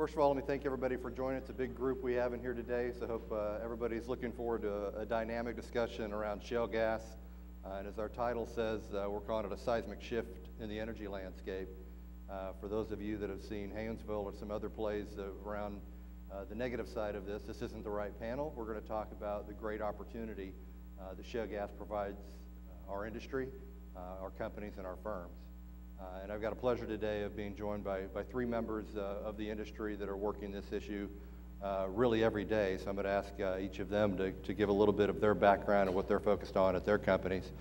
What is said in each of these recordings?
First of all, let me thank everybody for joining. It's a big group we have in here today, so I hope everybody's looking forward to a dynamic discussion around shale gas. And as our title says, we're calling it a seismic shift in the energy landscape. For those of you that have seen Haynesville or some other plays around the negative side of this isn't the right panel. We're going to talk about the great opportunity that shale gas provides our industry, our companies, and our firms. And I've got a pleasure today of being joined by three members of the industry that are working this issue really every day. So I'm going to ask each of them to give a little bit of their background and what they're focused on at their companies.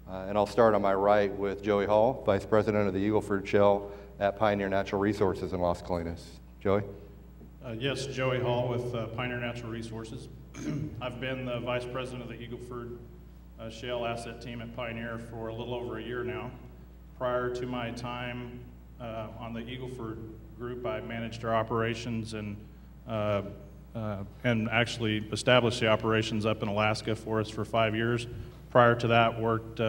And I'll start on my right with Joey Hall, Vice President of the Eagleford Shale at Pioneer Natural Resources in Las Colinas. Joey? Yes, Joey Hall with Pioneer Natural Resources. I've been the Vice President of the Eagleford Shale Asset Team at Pioneer for a little over a year now. Prior to my time on the Eagleford group, I managed our operations and actually established the operations up in Alaska for us for 5 years. Prior to that, worked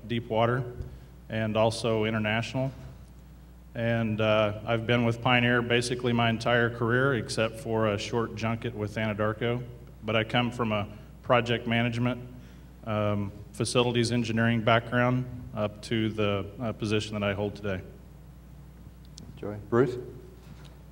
deep water and also international. And I've been with Pioneer basically my entire career, except for a short junket with Anadarko. But I come from a project management, facilities engineering background up to the position that I hold today. Joey. Bruce?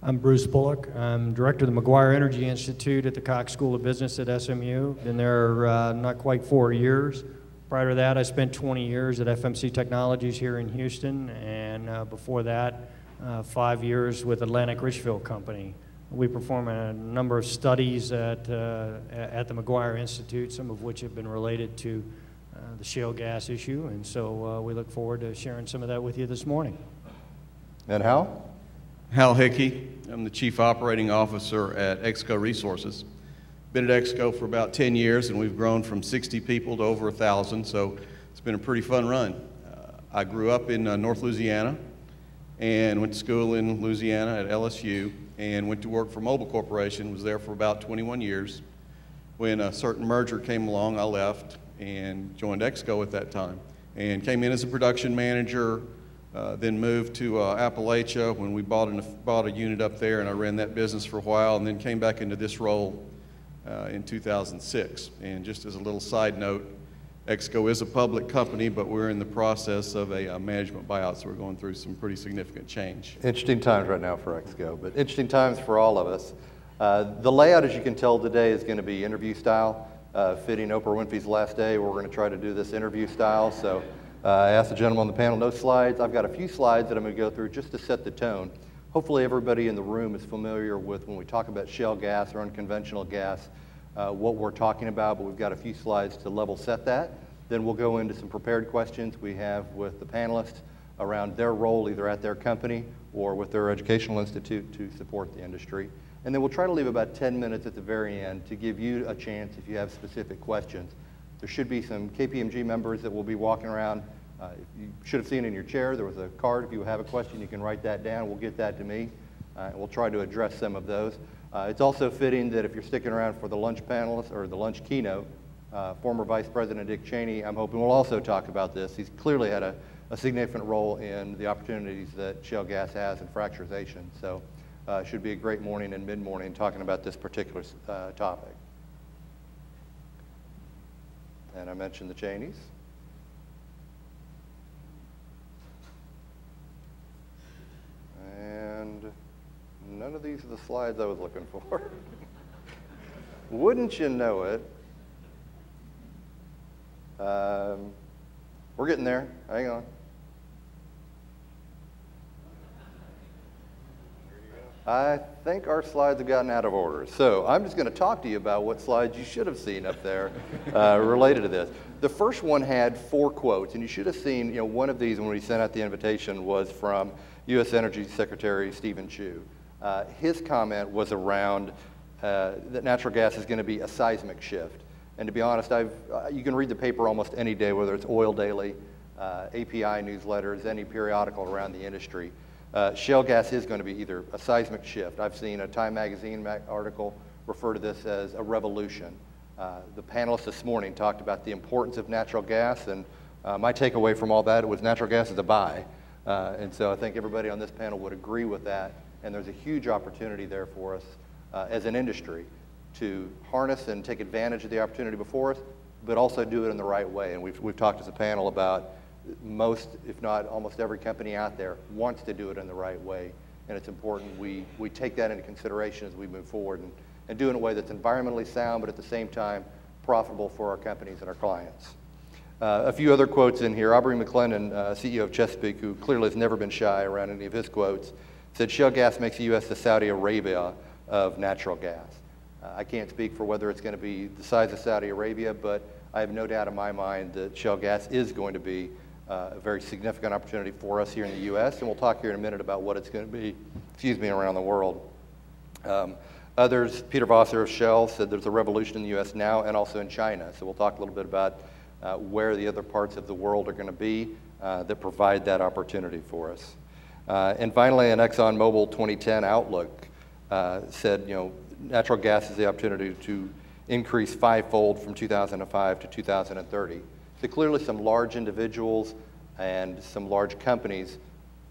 I'm Bruce Bullock. I'm director of the McGuire Energy Institute at the Cox School of Business at SMU. Been there not quite 4 years. Prior to that, I spent 20 years at FMC Technologies here in Houston, and before that, 5 years with Atlantic Richfield Company. We perform a number of studies at the McGuire Institute, some of which have been related to the shale gas issue, and so we look forward to sharing some of that with you this morning. And Hal? Hal Hickey. I'm the Chief Operating Officer at Exco Resources. Been at Exco for about 10 years, and we've grown from 60 people to over 1,000, so it's been a pretty fun run. I grew up in North Louisiana and went to school in Louisiana at LSU and went to work for Mobil Corporation, was there for about 21 years. When a certain merger came along, I left and joined Exco at that time and came in as a production manager, then moved to Appalachia when we bought a unit up there, and I ran that business for a while, and then came back into this role in 2006. And just as a little side note, Exco is a public company, but we're in the process of a management buyout, so we're going through some pretty significant change. Interesting times right now for Exco, but interesting times for all of us. The layout, as you can tell today, is going to be interview style. Fitting Oprah Winfrey's last day, we're going to try to do this interview style. So I asked the gentleman on the panel, no slides. I've got a few slides that I'm going to go through just to set the tone. Hopefully everybody in the room is familiar with when we talk about shale gas or unconventional gas, what we're talking about, but we've got a few slides to level set that. Then we'll go into some prepared questions we have with the panelists around their role either at their company or with their educational institute to support the industry. And then we'll try to leave about 10 minutes at the very end to give you a chance if you have specific questions. There should be some KPMG members that will be walking around. You should have seen in your chair, there was a card. If you have a question, you can write that down. We'll get that to me, and we'll try to address some of those. It's also fitting that if you're sticking around for the lunch panelists or the lunch keynote, former Vice President Dick Cheney, I'm hoping will also talk about this. He's clearly had a significant role in the opportunities that shale gas has in fracturization. So it should be a great morning and mid-morning talking about this particular topic. And I mentioned the Cheneys. And none of these are the slides I was looking for. Wouldn't you know it? We're getting there. Hang on. I think our slides have gotten out of order. So I'm just going to talk to you about what slides you should have seen up there related to this. The first one had 4 quotes, and you should have seen, one of these when we sent out the invitation was from U.S. Energy Secretary Stephen Chu. His comment was around that natural gas is going to be a seismic shift. And to be honest, you can read the paper almost any day, whether it's Oil Daily, API newsletters, any periodical around the industry. Shale gas is going to be either a seismic shift. I've seen a Time magazine article refer to this as a revolution. The panelists this morning talked about the importance of natural gas, and my takeaway from all that was natural gas is a buy. And so I think everybody on this panel would agree with that. And there's a huge opportunity there for us as an industry to harness and take advantage of the opportunity before us, but also do it in the right way. And we've talked as a panel about most, if not almost every company out there wants to do it in the right way. And it's important we take that into consideration as we move forward and do it in a way that's environmentally sound, but at the same time profitable for our companies and our clients. A few other quotes in here. Aubrey McClellan, CEO of Chesapeake, who clearly has never been shy around any of his quotes, said, "Shale gas makes the U.S. the Saudi Arabia of natural gas." I can't speak for whether it's going to be the size of Saudi Arabia, but I have no doubt in my mind that shale gas is going to be a very significant opportunity for us here in the U.S., and we'll talk here in a minute about what it's going to be, around the world. Others, Peter Vosser of Shale said there's a revolution in the U.S. now and also in China. So we'll talk a little bit about where the other parts of the world are going to be that provide that opportunity for us. And finally, an ExxonMobil 2010 outlook said, natural gas is the opportunity to increase fivefold from 2005 to 2030. So clearly some large individuals and some large companies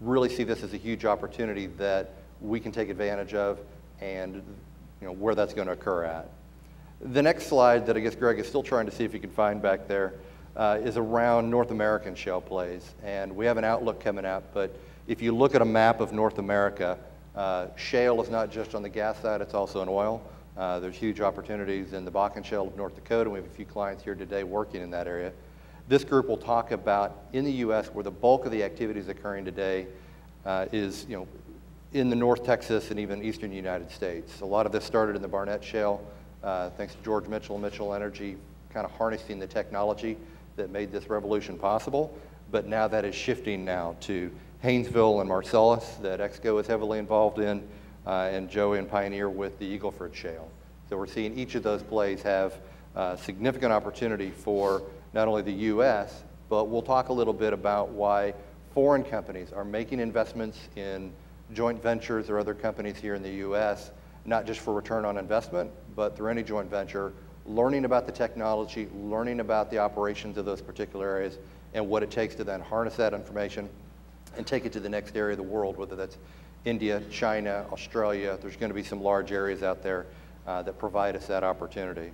really see this as a huge opportunity that we can take advantage of and where that's going to occur at. The next slide that I guess Greg is still trying to see if he can find back there is around North American shale plays. And we have an outlook coming out, but if you look at a map of North America, shale is not just on the gas side, it's also in oil. There's huge opportunities in the Bakken Shale of North Dakota. We have a few clients here today working in that area. This group will talk about in the U.S. where the bulk of the activities occurring today is in the North Texas and even eastern United States. A lot of this started in the Barnett Shale, thanks to George Mitchell and Mitchell Energy, kind of harnessing the technology that made this revolution possible. But now that is shifting now to Haynesville and Marcellus that EXCO is heavily involved in, and Joey and Pioneer with the Eagleford Shale. So we're seeing each of those plays have significant opportunity for not only the U.S., but we'll talk a little bit about why foreign companies are making investments in joint ventures or other companies here in the U.S., not just for return on investment, but through any joint venture, learning about the technology, learning about the operations of those particular areas, and what it takes to then harness that information and take it to the next area of the world, whether that's India, China, Australia. There's going to be some large areas out there that provide us that opportunity.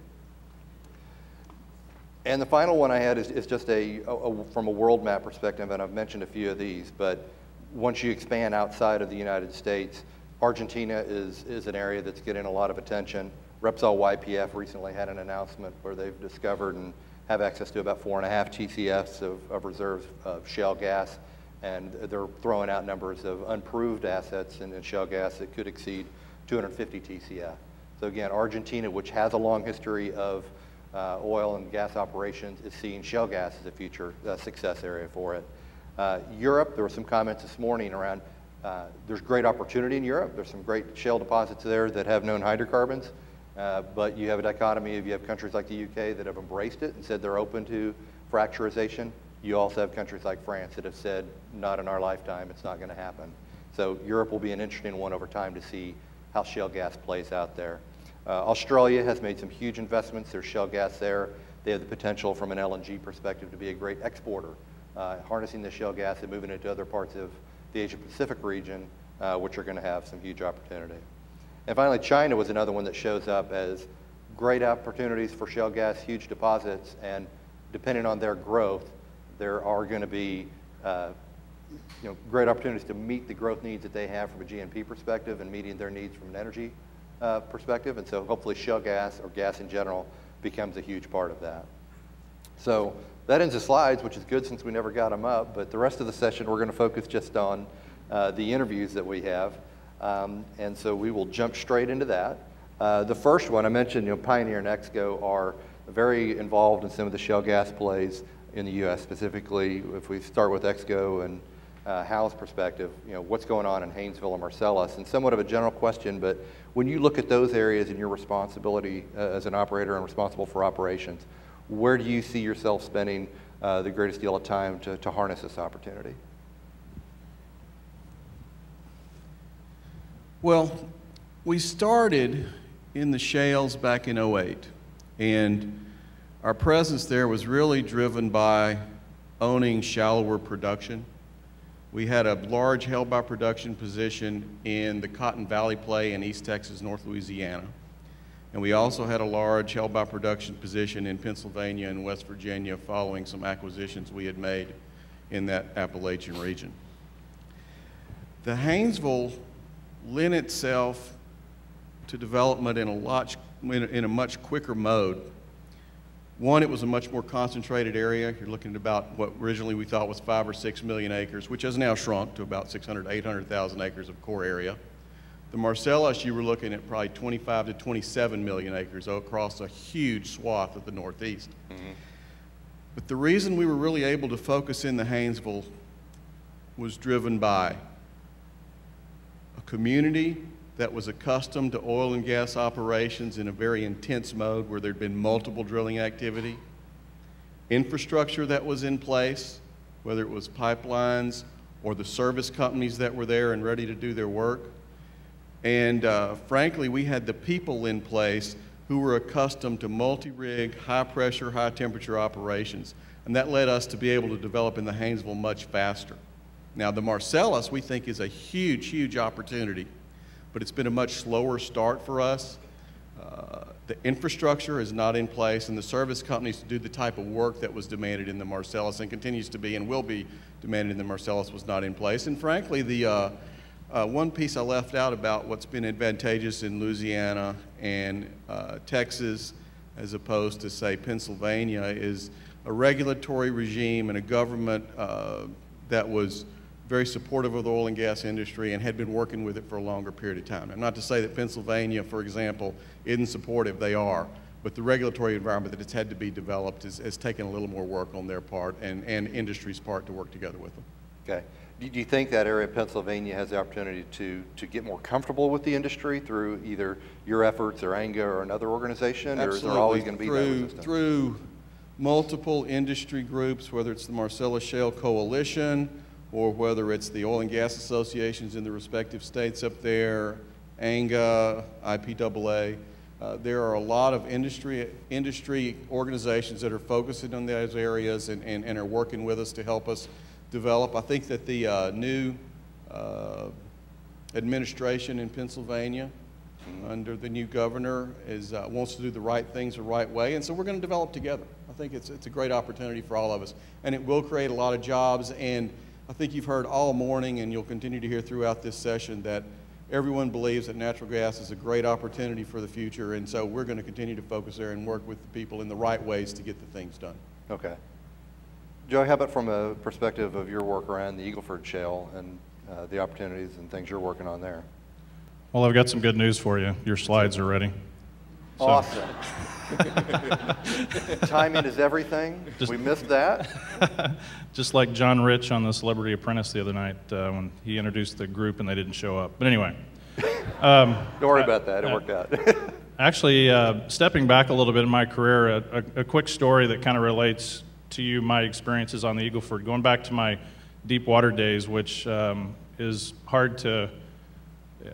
And the final one I had is just from a world map perspective, and I've mentioned a few of these, but once you expand outside of the United States, Argentina is an area that's getting a lot of attention. Repsol YPF recently had an announcement where they've discovered and have access to about 4.5 TCFs of reserves of shale gas, and they're throwing out numbers of unproved assets in shale gas that could exceed 250 TCF. So again, Argentina, which has a long history of oil and gas operations, is seeing shale gas as a future success area for it. Europe, there were some comments this morning around there's great opportunity in Europe. There's some great shale deposits there that have known hydrocarbons, but you have a dichotomy of you have countries like the UK that have embraced it and said they're open to fracturization. You also have countries like France that have said, not in our lifetime, it's not going to happen. So Europe will be an interesting one over time to see how shale gas plays out there. Australia has made some huge investments. There's shale gas there. They have the potential from an LNG perspective to be a great exporter, harnessing the shale gas and moving it to other parts of the Asia-Pacific region, which are going to have some huge opportunity. And finally, China was another one that shows up as great opportunities for shale gas, huge deposits, and depending on their growth, there are going to be great opportunities to meet the growth needs that they have from a GNP perspective and meeting their needs from an energy perspective. And so hopefully shale gas or gas in general becomes a huge part of that. So that ends the slides, which is good since we never got them up. But the rest of the session, we're going to focus just on the interviews that we have. And so we will jump straight into that. The first one, I mentioned, Pioneer and EXCO are very involved in some of the shale gas plays in the U.S. specifically. If we start with EXCO and Hal's perspective, what's going on in Haynesville and Marcellus, and somewhat of a general question, but when you look at those areas and your responsibility as an operator and responsible for operations, where do you see yourself spending the greatest deal of time to harness this opportunity? Well, we started in the shales back in '08, and our presence there was really driven by owning shallower production. We had a large held by production position in the Cotton Valley play in East Texas, North Louisiana. And we also had a large held by production position in Pennsylvania and West Virginia following some acquisitions we had made in that Appalachian region. The Haynesville lent itself to development in a much quicker mode. One, it was a much more concentrated area. You're looking at about what originally we thought was 5 or 6 million acres, which has now shrunk to about 600, 800,000 acres of core area. The Marcellus, you were looking at probably 25 to 27 million acres across a huge swath of the Northeast. Mm-hmm. But the reason we were really able to focus in the Haynesville was driven by a community that was accustomed to oil and gas operations in a very intense mode where there'd been multiple drilling activity, infrastructure that was in place, whether it was pipelines or the service companies that were there and ready to do their work. And frankly, we had the people in place who were accustomed to multi-rig, high-pressure, high-temperature operations. And that led us to be able to develop in the Haynesville much faster. Now, the Marcellus, we think, is a huge, huge opportunity, but it's been a much slower start for us. The infrastructure is not in place, and the service companies to do the type of work that was demanded in the Marcellus and continues to be and will be demanded in the Marcellus was not in place. And frankly, the one piece I left out about what's been advantageous in Louisiana and Texas, as opposed to, say, Pennsylvania, is a regulatory regime and a government that was very supportive of the oil and gas industry and had been working with it for a longer period of time. And not to say that Pennsylvania, for example, isn't supportive, they are, but the regulatory environment that it's had to be developed has taken a little more work on their part and industry's part to work together with them. Okay. Do you think that area of Pennsylvania has the opportunity to get more comfortable with the industry through either your efforts or ANGA or another organization? Absolutely. Or is there always going to be that resistance? Through multiple industry groups, whether it's the Marcellus Shale Coalition, or whether it's the oil and gas associations in the respective states up there, ANGA, IPAA, there are a lot of industry organizations that are focusing on those areas and are working with us to help us develop. I think that the new administration in Pennsylvania under the new governor wants to do the right things the right way, and so we're going to develop together. I think it's a great opportunity for all of us, and it will create a lot of jobs. And I think you've heard all morning, and you'll continue to hear throughout this session, that everyone believes that natural gas is a great opportunity for the future, and so we're going to continue to focus there and work with the people in the right ways to get the things done. Okay. Joey, how about from a perspective of your work around the Eagle Shale and the opportunities and things you're working on there? Well, I've got some good news for you. Your slides are ready. So. Awesome. Timing is everything. We missed that. Just like John Rich on the Celebrity Apprentice the other night when he introduced the group and they didn't show up. But anyway. Don't worry about that. It worked out. Actually, stepping back a little bit in my career, a quick story that kind of relates to you, my experiences on the Eagle Ford. Going back to my deep water days, which is hard to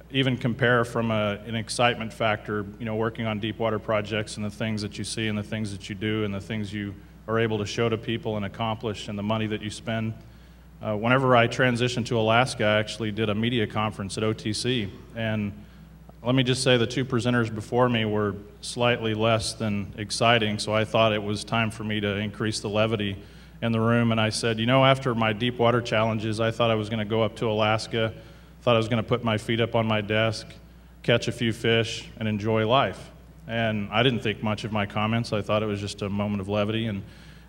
even compare from an excitement factor, you know, working on deep water projects and the things that you see and the things that you do and the things you are able to show to people and accomplish and the money that you spend. Whenever I transitioned to Alaska, I actually did a media conference at OTC, and let me just say the two presenters before me were slightly less than exciting, so I thought it was time for me to increase the levity in the room, and I said, you know, after my deep water challenges, I thought I was going to go up to Alaska, thought I was going to put my feet up on my desk, catch a few fish, and enjoy life. And I didn't think much of my comments. I thought it was just a moment of levity. And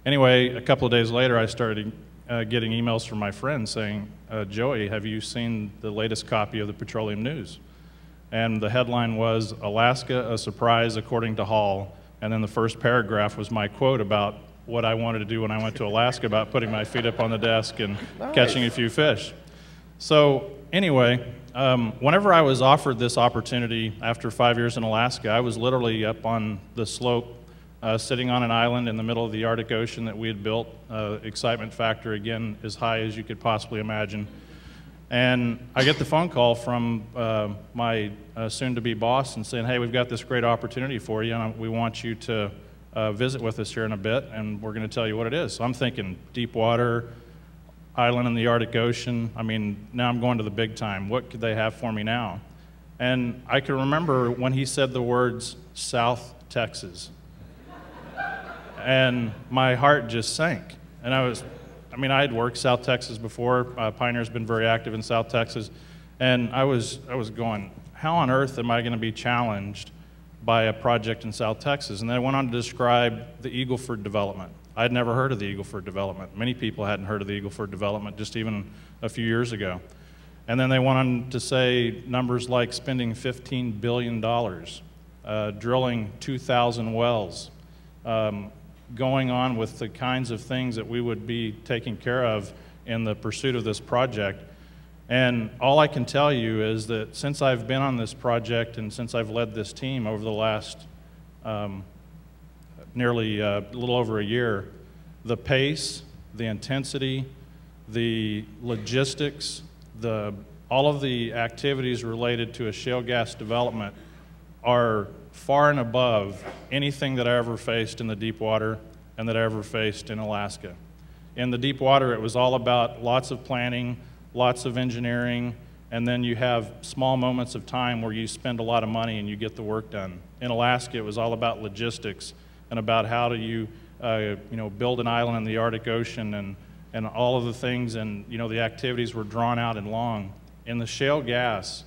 anyway, a couple of days later, I started getting emails from my friends saying, Joey, have you seen the latest copy of the Petroleum News? And the headline was, Alaska, a surprise according to Hall. And then the first paragraph was my quote about what I wanted to do when I went to Alaska, about putting my feet up on the desk and catching a few fish. So anyway, whenever I was offered this opportunity after 5 years in Alaska, I was literally up on the slope, sitting on an island in the middle of the Arctic Ocean that we had built. Excitement factor, again, as high as you could possibly imagine. And I get the phone call from my soon-to-be boss and saying, hey, we've got this great opportunity for you, and we want you to visit with us here in a bit, and we're going to tell you what it is. So I'm thinking deep water, island in the Arctic Ocean. I mean, now I'm going to the big time. What could they have for me now? And I can remember when he said the words, South Texas. And my heart just sank. And I had worked South Texas before. Pioneer's been very active in South Texas. And I was going, how on earth am I going to be challenged by a project in South Texas? And then I went on to describe the Eagle Ford development. I'd never heard of the Eagle Ford development. Many people hadn't heard of the Eagle Ford development just even a few years ago. And then they went on to say numbers like spending $15 billion, drilling 2,000 wells, going on with the kinds of things that we would be taking care of in the pursuit of this project. And all I can tell you is that since I've been on this project and since I've led this team over the last nearly a little over a year, the pace, the intensity, the logistics, all of the activities related to a shale gas development are far and above anything that I ever faced in the deep water and that I ever faced in Alaska. In the deep water, it was all about lots of planning, lots of engineering, and then you have small moments of time where you spend a lot of money and you get the work done. In Alaska, it was all about logistics and about how do you, build an island in the Arctic Ocean and all of the things, and the activities were drawn out and long. In the shale gas,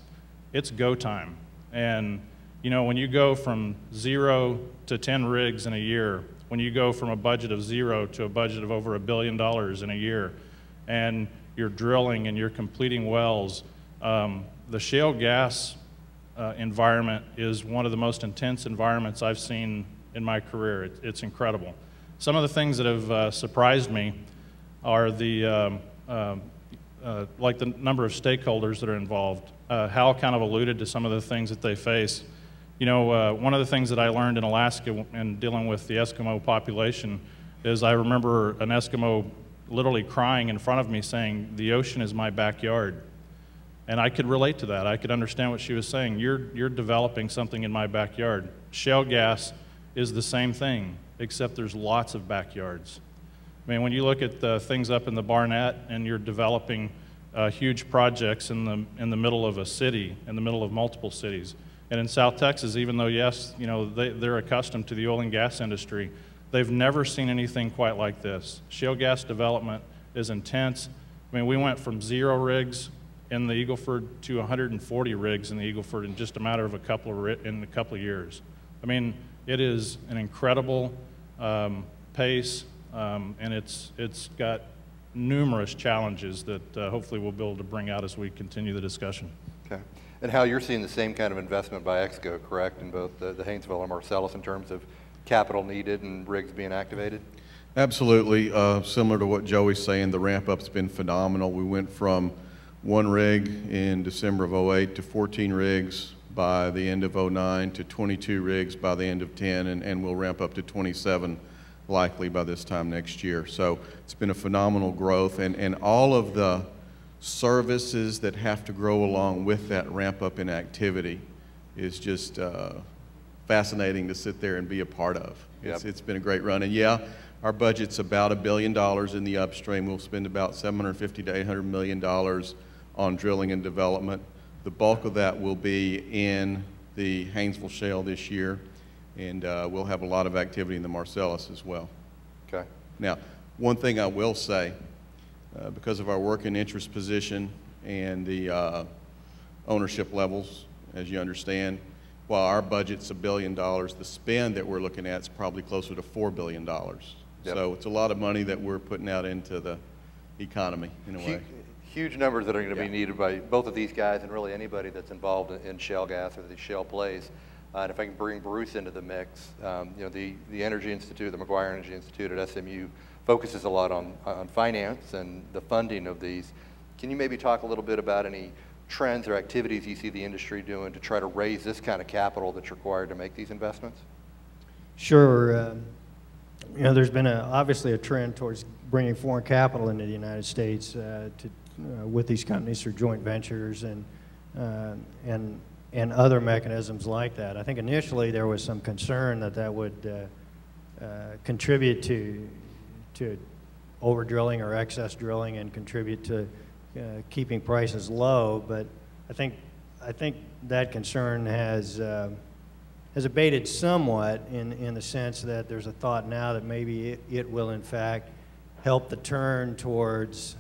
it's go time. And when you go from 0 to 10 rigs in a year, when you go from a budget of 0 to a budget of over $1 billion in a year, and you're drilling and you're completing wells, the shale gas environment is one of the most intense environments I've seen in my career. It's incredible. Some of the things that have surprised me are like the number of stakeholders that are involved. Hal kind of alluded to some of the things that they face. One of the things that I learned in Alaska and dealing with the Eskimo population is I remember an Eskimo literally crying in front of me saying, "The ocean is my backyard." And I could relate to that. I could understand what she was saying. You're developing something in my backyard. Shale gas is the same thing, except there's lots of backyards. I mean, when you look at the things up in the Barnett and you're developing huge projects in the middle of a city, in the middle of multiple cities. And in South Texas, even though, yes, they're accustomed to the oil and gas industry, they've never seen anything quite like this. Shale gas development is intense. I mean, we went from 0 rigs in the Eagle Ford to 140 rigs in the Eagle Ford in just a matter of a couple of years. I mean, it is an incredible pace, and it's got numerous challenges that hopefully we'll be able to bring out as we continue the discussion. Okay. And Hal, you're seeing the same kind of investment by EXCO, correct, in both the Haynesville and Marcellus in terms of capital needed and rigs being activated? Absolutely. Similar to what Joey's saying, the ramp-up's been phenomenal. We went from 1 rig in December of 08 to 14 rigs by the end of 09 to 22 rigs by the end of 10, and we'll ramp up to 27 likely by this time next year. So it's been a phenomenal growth, and all of the services that have to grow along with that ramp up in activity is just fascinating to sit there and be a part of. It's been a great run, and yeah, our budget's about $1 billion in the upstream. We'll spend about $750 to $800 million on drilling and development. The bulk of that will be in the Haynesville Shale this year, and we'll have a lot of activity in the Marcellus as well. Okay. Now, one thing I will say, because of our working interest position and the ownership levels, as you understand, while our budget's $1 billion, the spend that we're looking at is probably closer to $4 billion. Yep. So it's a lot of money that we're putting out into the economy in a way. Huge numbers that are going to be needed by both of these guys and really anybody that's involved in shale gas or these shale plays. And if I can bring Bruce into the mix, the Energy Institute, the McGuire Energy Institute at SMU focuses a lot on finance and the funding of these. Can you maybe talk a little bit about any trends or activities you see the industry doing to try to raise this kind of capital that's required to make these investments? Sure. There's been obviously a trend towards bringing foreign capital into the United States with these companies through joint ventures and other mechanisms like that. I think initially there was some concern that would contribute to over drilling or excess drilling and contribute to keeping prices low. But I think that concern has abated somewhat in the sense that there's a thought now that maybe it will in fact help the turn towards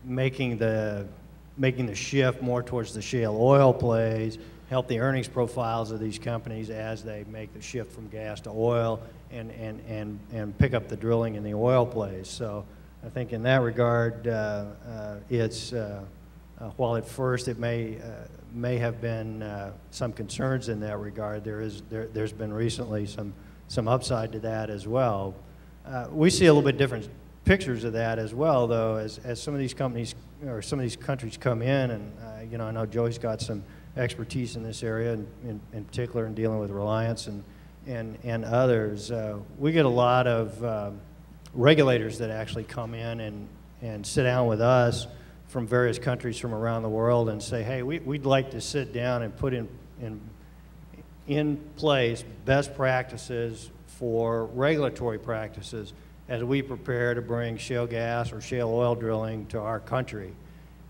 making the shift more towards the shale oil plays, help the earnings profiles of these companies as they make the shift from gas to oil and pick up the drilling in the oil plays. So I think in that regard, it's while at first it may have been some concerns in that regard, there's been recently some upside to that as well. We see a little bit different pictures of that as well, though, as some of these companies or some of these countries come in, and you know, I know Joey's got some expertise in this area, in particular in dealing with Reliance and others. We get a lot of regulators that actually come in and sit down with us from various countries from around the world and say, hey, we'd like to sit down and put in place best practices for regulatory practices as we prepare to bring shale gas or shale oil drilling to our country.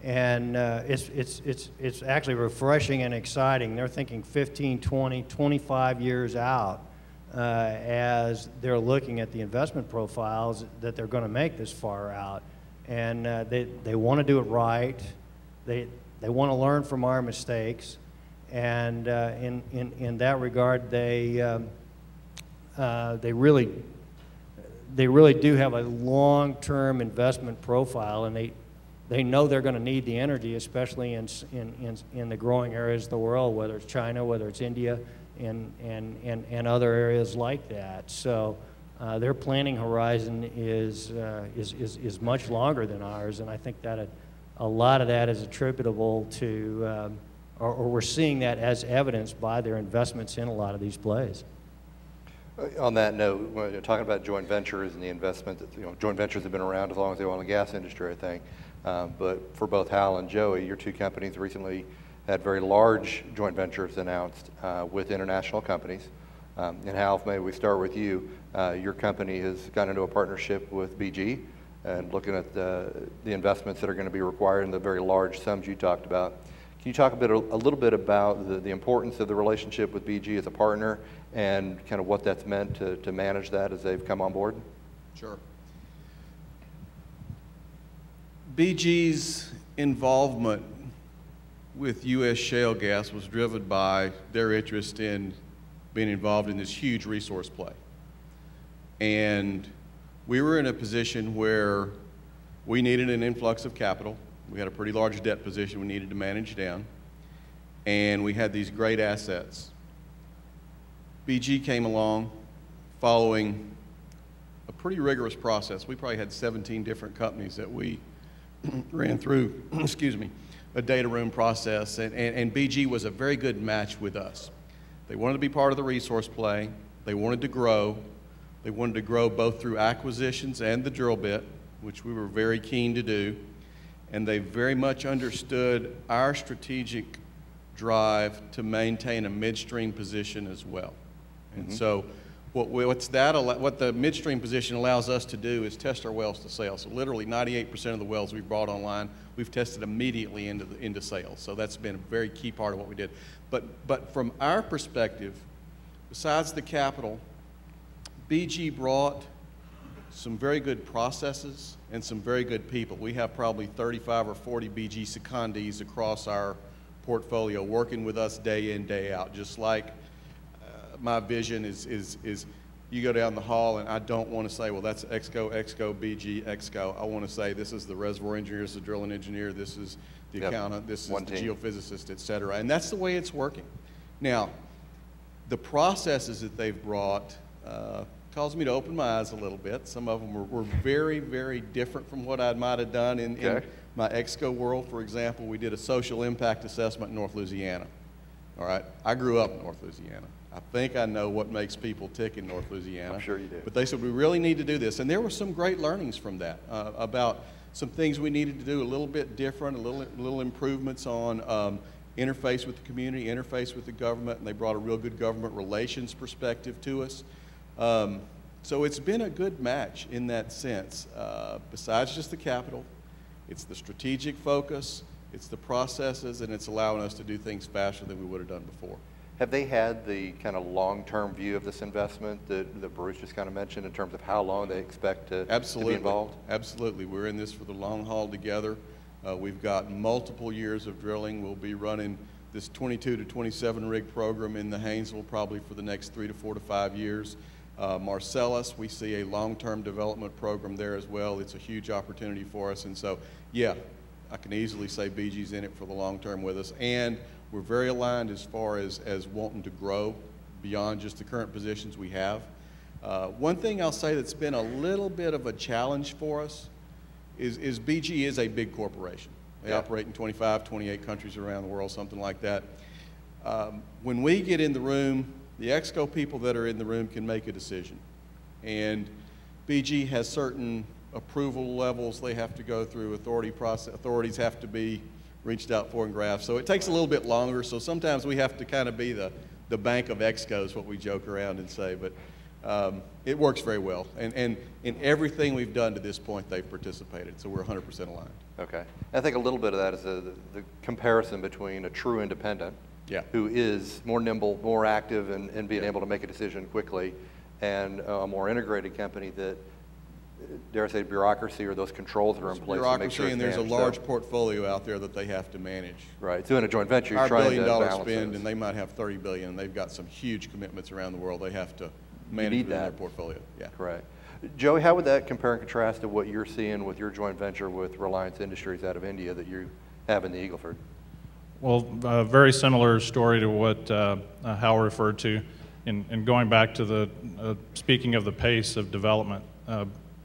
And it's actually refreshing and exciting. They're thinking 15, 20, 25 years out as they're looking at the investment profiles that they're going to make this far out. And they want to do it right. They want to learn from our mistakes. And in that regard, they really do have a long-term investment profile, and they know they're going to need the energy, especially in the growing areas of the world, whether it's China, whether it's India, and other areas like that. So their planning horizon is much longer than ours, and I think that a lot of that is attributable to, or we're seeing that as evidenced by their investments in a lot of these plays. On that note, when you're talking about joint ventures and the investment, joint ventures have been around as long as the oil and gas industry, I think. But for both Hal and Joey, your two companies recently had very large joint ventures announced with international companies. And Hal, maybe we start with you. Your company has gotten into a partnership with BG and looking at the investments that are going to be required and the very large sums you talked about. Can you talk a little bit about the importance of the relationship with BG as a partner and kind of what that's meant to manage that as they've come on board? Sure. BG's involvement with U.S. shale gas was driven by their interest in being involved in this huge resource play. And we were in a position where we needed an influx of capital. We had a pretty large debt position we needed to manage down. And we had these great assets. BG came along following a pretty rigorous process. We probably had 17 different companies that we ran through, excuse me, a data room process, and BG was a very good match with us. They wanted to be part of the resource play. They wanted to grow. They wanted to grow both through acquisitions and the drill bit, which we were very keen to do. And they very much understood our strategic drive to maintain a midstream position as well. And so what the midstream position allows us to do is test our wells to sales. So literally 98% of the wells we've brought online, we've tested immediately into sales. So that's been a very key part of what we did. But from our perspective, besides the capital, BG brought some very good processes and some very good people. We have probably 35 or 40 BG secondees across our portfolio working with us day in, day out, just like my vision is you go down the hall and I don't want to say, well, that's EXCO, BG, EXCO. I want to say this is the reservoir engineer, this is the drilling engineer, this is the accountant, this is the geophysicist, et cetera. And that's the way it's working. Now, the processes that they've brought caused me to open my eyes a little bit. Some of them were very, very different from what I might have done in my EXCO world. For example, we did a social impact assessment in North Louisiana. All right, I grew up in North Louisiana. I think I know what makes people tick in North Louisiana. I'm sure you do. But they said, we really need to do this. And there were some great learnings from that about some things we needed to do a little bit different, little improvements on interface with the community, interface with the government, and they brought a real good government relations perspective to us. So it's been a good match in that sense. Besides just the capital, it's the strategic focus, it's the processes, and it's allowing us to do things faster than we would have done before. Have they had the kind of long-term view of this investment that Bruce just kind of mentioned in terms of how long they expect to be involved? Absolutely. We're in this for the long haul together. We've got multiple years of drilling. We'll be running this 22 to 27 rig program in the Haynesville probably for the next 3 to 4 to 5 years. Marcellus, we see a long-term development program there as well. It's a huge opportunity for us. And so, yeah, I can easily say BG's in it for the long term with us. And we're very aligned as far as wanting to grow beyond just the current positions we have. One thing I'll say that's been a little bit of a challenge for us is BG is a big corporation. They operate in 25, 28 countries around the world, something like that. When we get in the room, the EXCO people that are in the room can make a decision. And BG has certain approval levels they have to go through. Authorities have to be reached out for and graphed. So it takes a little bit longer. So sometimes we have to kind of be the bank of EXCO is what we joke around and say. But it works very well. And in everything we've done to this point, they've participated. So we're 100% aligned. Okay. I think a little bit of that is the comparison between a true independent who is more nimble, more active, and being able to make a decision quickly, and a more integrated company that, dare I say, bureaucracy or those controls that are in place. Bureaucracy, to make sure and there's a large portfolio out there that they have to manage. Right. So in a joint venture, you're trying to balance $1 billion spend, those. and they might have $30 billion, and they've got some huge commitments around the world they have to manage within their portfolio. Yeah. Correct. Joey, how would that compare and contrast to what you're seeing with your joint venture with Reliance Industries out of India that you have in the Eagle Ford? Well, a very similar story to what Hal referred to. In going back to the, speaking of the pace of development,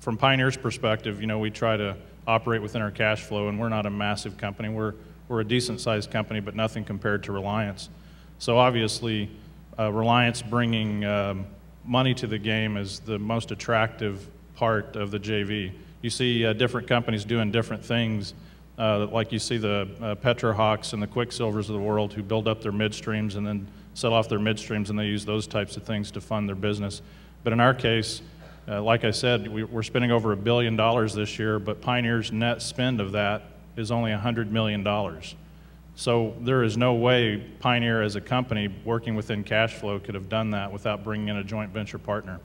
from Pioneer's perspective, you know, we try to operate within our cash flow, and we're not a massive company. We're a decent-sized company, but nothing compared to Reliance. So obviously, Reliance bringing money to the game is the most attractive part of the JV. You see different companies doing different things, like you see the Petrohawks and the Quicksilvers of the world who build up their midstreams and then sell off their midstreams, and they use those types of things to fund their business. But in our case, like I said, we're spending over $1 billion this year, but Pioneer's net spend of that is only $100 million. So there is no way Pioneer as a company working within cash flow could have done that without bringing in a joint venture partner.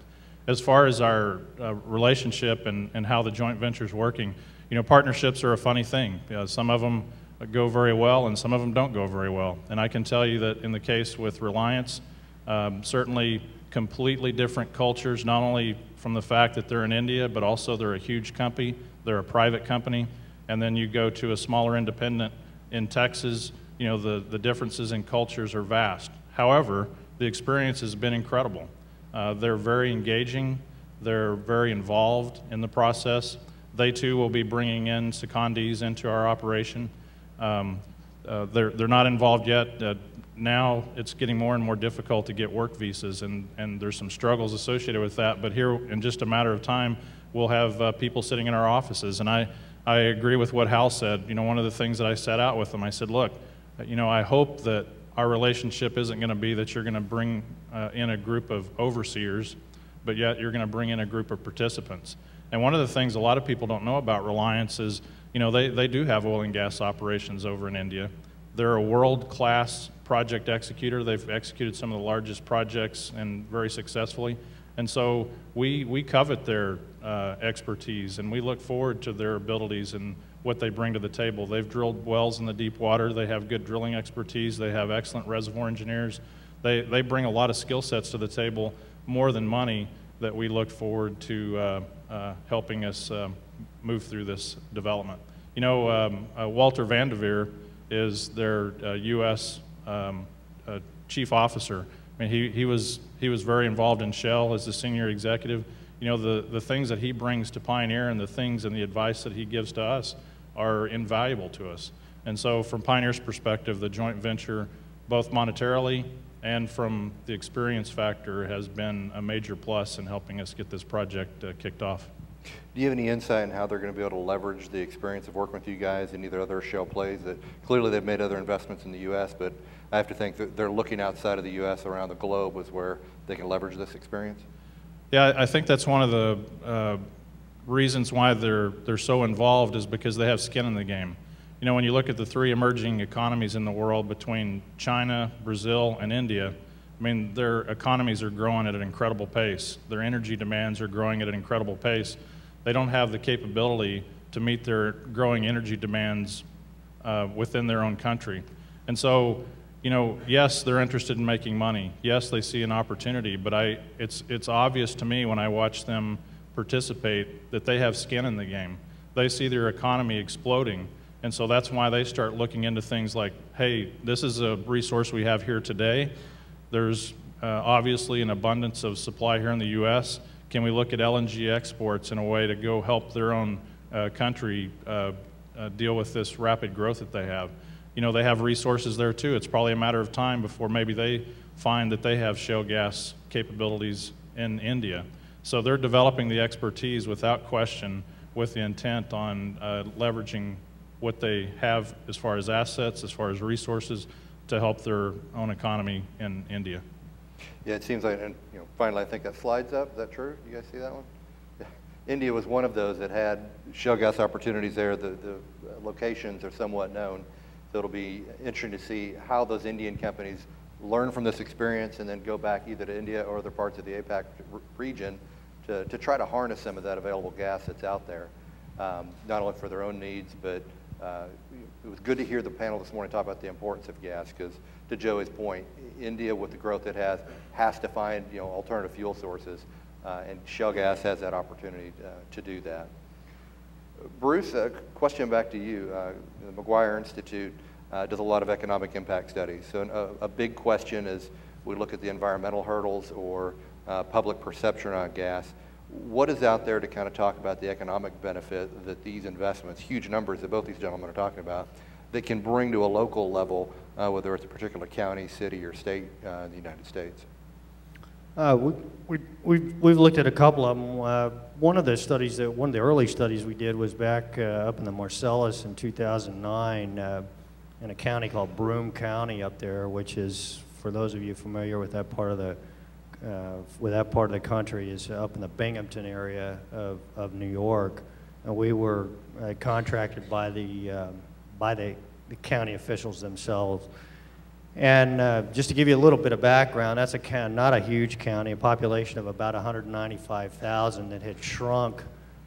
As far as our relationship and how the joint venture is working, you know, partnerships are a funny thing. Some of them go very well and some of them don't go very well. And I can tell you that in the case with Reliance, certainly completely different cultures, not only from the fact that they're in India, but also they're a huge company, they're a private company, and then you go to a smaller independent in Texas, you know, the differences in cultures are vast. However, the experience has been incredible. They're very engaging, they're very involved in the process. They too will be bringing in secondees into our operation. They're not involved yet. Now it's getting more and more difficult to get work visas, and there's some struggles associated with that. But here, in just a matter of time, we'll have people sitting in our offices. And I agree with what Hal said. You know, one of the things that I set out with them, I said, look, you know, I hope that our relationship isn't going to be that you're going to bring in a group of overseers, but yet you're going to bring in a group of participants. And one of the things a lot of people don't know about Reliance is, you know, they do have oil and gas operations over in India. They're a world-class project executor. They've executed some of the largest projects and very successfully. And so we covet their expertise, and we look forward to their abilities and what they bring to the table. They've drilled wells in the deep water. They have good drilling expertise. They have excellent reservoir engineers. They bring a lot of skill sets to the table, more than money, that we look forward to helping us move through this development. You know, Walter Vanderveer is their U.S. Chief Officer. I mean, he was very involved in Shale as the senior executive. You know, the things that he brings to Pioneer and the things and the advice that he gives to us are invaluable to us. And so from Pioneer's perspective, the joint venture, both monetarily and from the experience factor, has been a major plus in helping us get this project kicked off. Do you have any insight on how they're going to be able to leverage the experience of working with you guys in either other shale plays? That clearly they've made other investments in the U.S., but I have to think that they're looking outside of the U.S. around the globe as where they can leverage this experience. Yeah, I think that's one of the reasons why they're so involved is because they have skin in the game. You know, when you look at the three emerging economies in the world between China, Brazil, and India, I mean, their economies are growing at an incredible pace. Their energy demands are growing at an incredible pace. They don't have the capability to meet their growing energy demands within their own country. And so, you know, yes, they're interested in making money. Yes, they see an opportunity, but it's obvious to me when I watch them participate that they have skin in the game. They see their economy exploding, and so that's why they start looking into things like, hey, this is a resource we have here today. There's obviously an abundance of supply here in the U.S. Can we look at LNG exports in a way to go help their own country deal with this rapid growth that they have? You know, they have resources there too. It's probably a matter of time before maybe they find that they have shale gas capabilities in India. So they're developing the expertise without question with the intent on leveraging what they have as far as assets, as far as resources to help their own economy in India. Yeah, it seems like, and you know, finally I think that slide's up. Is that true? You guys see that one? Yeah. India was one of those that had shale gas opportunities there. The locations are somewhat known. So it'll be interesting to see how those Indian companies learn from this experience and then go back either to India or other parts of the APAC region to try to harness some of that available gas that's out there, not only for their own needs, but it was good to hear the panel this morning talk about the importance of gas, because to Joey's point, India, with the growth it has to find, you know, alternative fuel sources, and shale gas has that opportunity to do that. Bruce, a question back to you. The McGuire Institute does a lot of economic impact studies. So a big question is, we look at the environmental hurdles or public perception on gas. What is out there to kind of talk about the economic benefit that these investments, huge numbers that both these gentlemen are talking about, that can bring to a local level, whether it's a particular county, city, or state in the United States? We've looked at a couple of them. One of the early studies we did was back up in the Marcellus in 2009 in a county called Broome County up there, which is, for those of you familiar with that part of the country, is up in the Binghamton area of New York. And we were contracted by the county officials themselves. And just to give you a little bit of background, that's not a huge county, a population of about 195,000 that had shrunk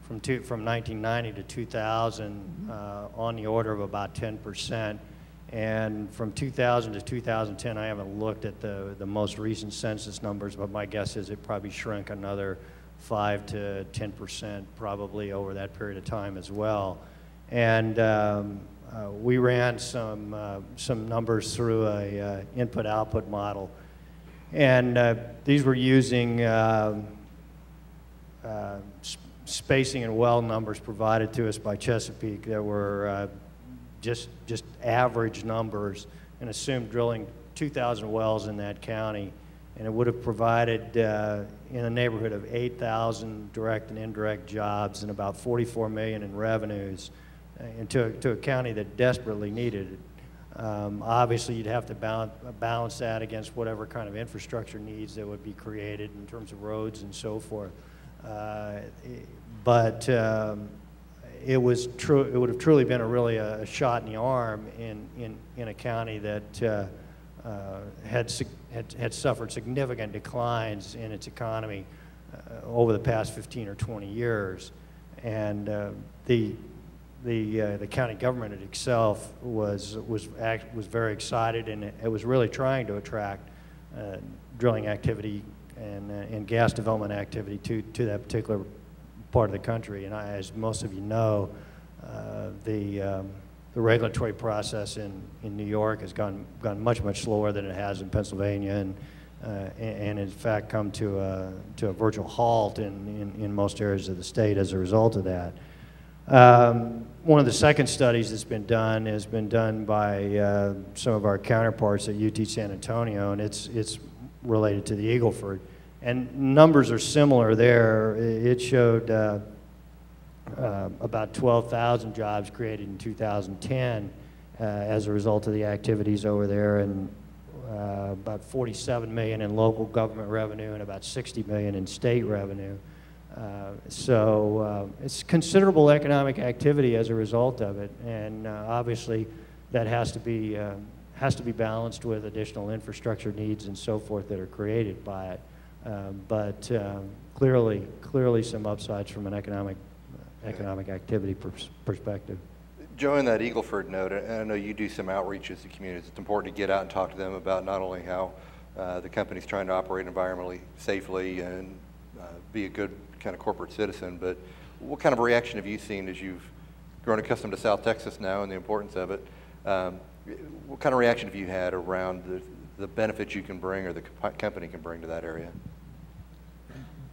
from 1990 to 2000 on the order of about 10%. And from 2000 to 2010, I haven't looked at the most recent census numbers, but my guess is it probably shrunk another 5 to 10% probably over that period of time as well. And we ran some numbers through a input-output model, and these were using spacing and well numbers provided to us by Chesapeake that were just average numbers, and assumed drilling 2,000 wells in that county, and it would have provided in a neighborhood of 8,000 direct and indirect jobs and about $44 million in revenues. To a county that desperately needed it. Obviously, you'd have to balance that against whatever kind of infrastructure needs that would be created in terms of roads and so forth. But it would have truly been a shot in the arm in a county that had suffered significant declines in its economy over the past 15 or 20 years, and the county government itself was very excited, and it was really trying to attract drilling activity and gas development activity to that particular part of the country. And as most of you know, the regulatory process in New York has gone much slower than it has in Pennsylvania, and in fact come to a virtual halt in most areas of the state as a result of that. One of the second studies that's been done has been done by some of our counterparts at UT San Antonio, and it's related to the Eagleford. And numbers are similar there. It showed about 12,000 jobs created in 2010 as a result of the activities over there, and about $47 million in local government revenue and about $60 million in state revenue. So it's considerable economic activity as a result of it, and obviously that has to be balanced with additional infrastructure needs and so forth that are created by it. But clearly some upsides from an economic activity perspective. Joe, in that Eagleford note, and I know you do some outreaches to communities, it's important to get out and talk to them about not only how the company's trying to operate environmentally safely and be a good kind of corporate citizen, but what kind of reaction have you seen as you've grown accustomed to South Texas now and the importance of it? What kind of reaction have you had around the benefits you can bring or the company can bring to that area?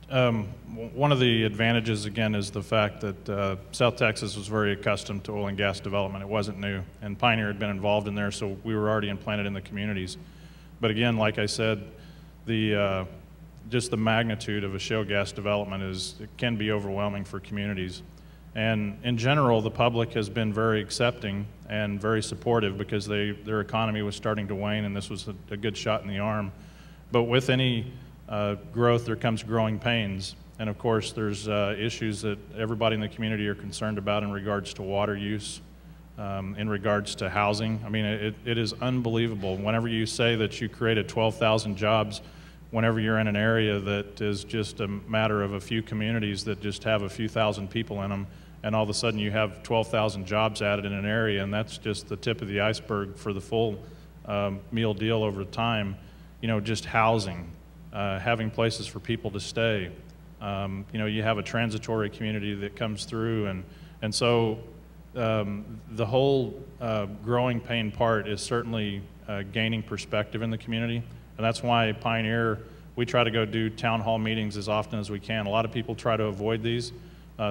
One of the advantages, again, is the fact that South Texas was very accustomed to oil and gas development. It wasn't new, and Pioneer had been involved in there, so we were already implanted in the communities. But again, like I said, just the magnitude of a shale gas development it can be overwhelming for communities. And in general, the public has been very accepting and very supportive because their economy was starting to wane, and this was a good shot in the arm. But with any growth, there comes growing pains. And of course, there's issues that everybody in the community are concerned about in regards to water use, in regards to housing. I mean, it is unbelievable. Whenever you say that you created 12,000 jobs, whenever you're in an area that is just a matter of a few communities that just have a few thousand people in them, and all of a sudden you have 12,000 jobs added in an area, and that's just the tip of the iceberg for the full meal deal over time. You know, just housing, having places for people to stay. You know, you have a transitory community that comes through, and so the whole growing pain part is certainly gaining perspective in the community. And that's why Pioneer, we try to go do town hall meetings as often as we can. A lot of people try to avoid these.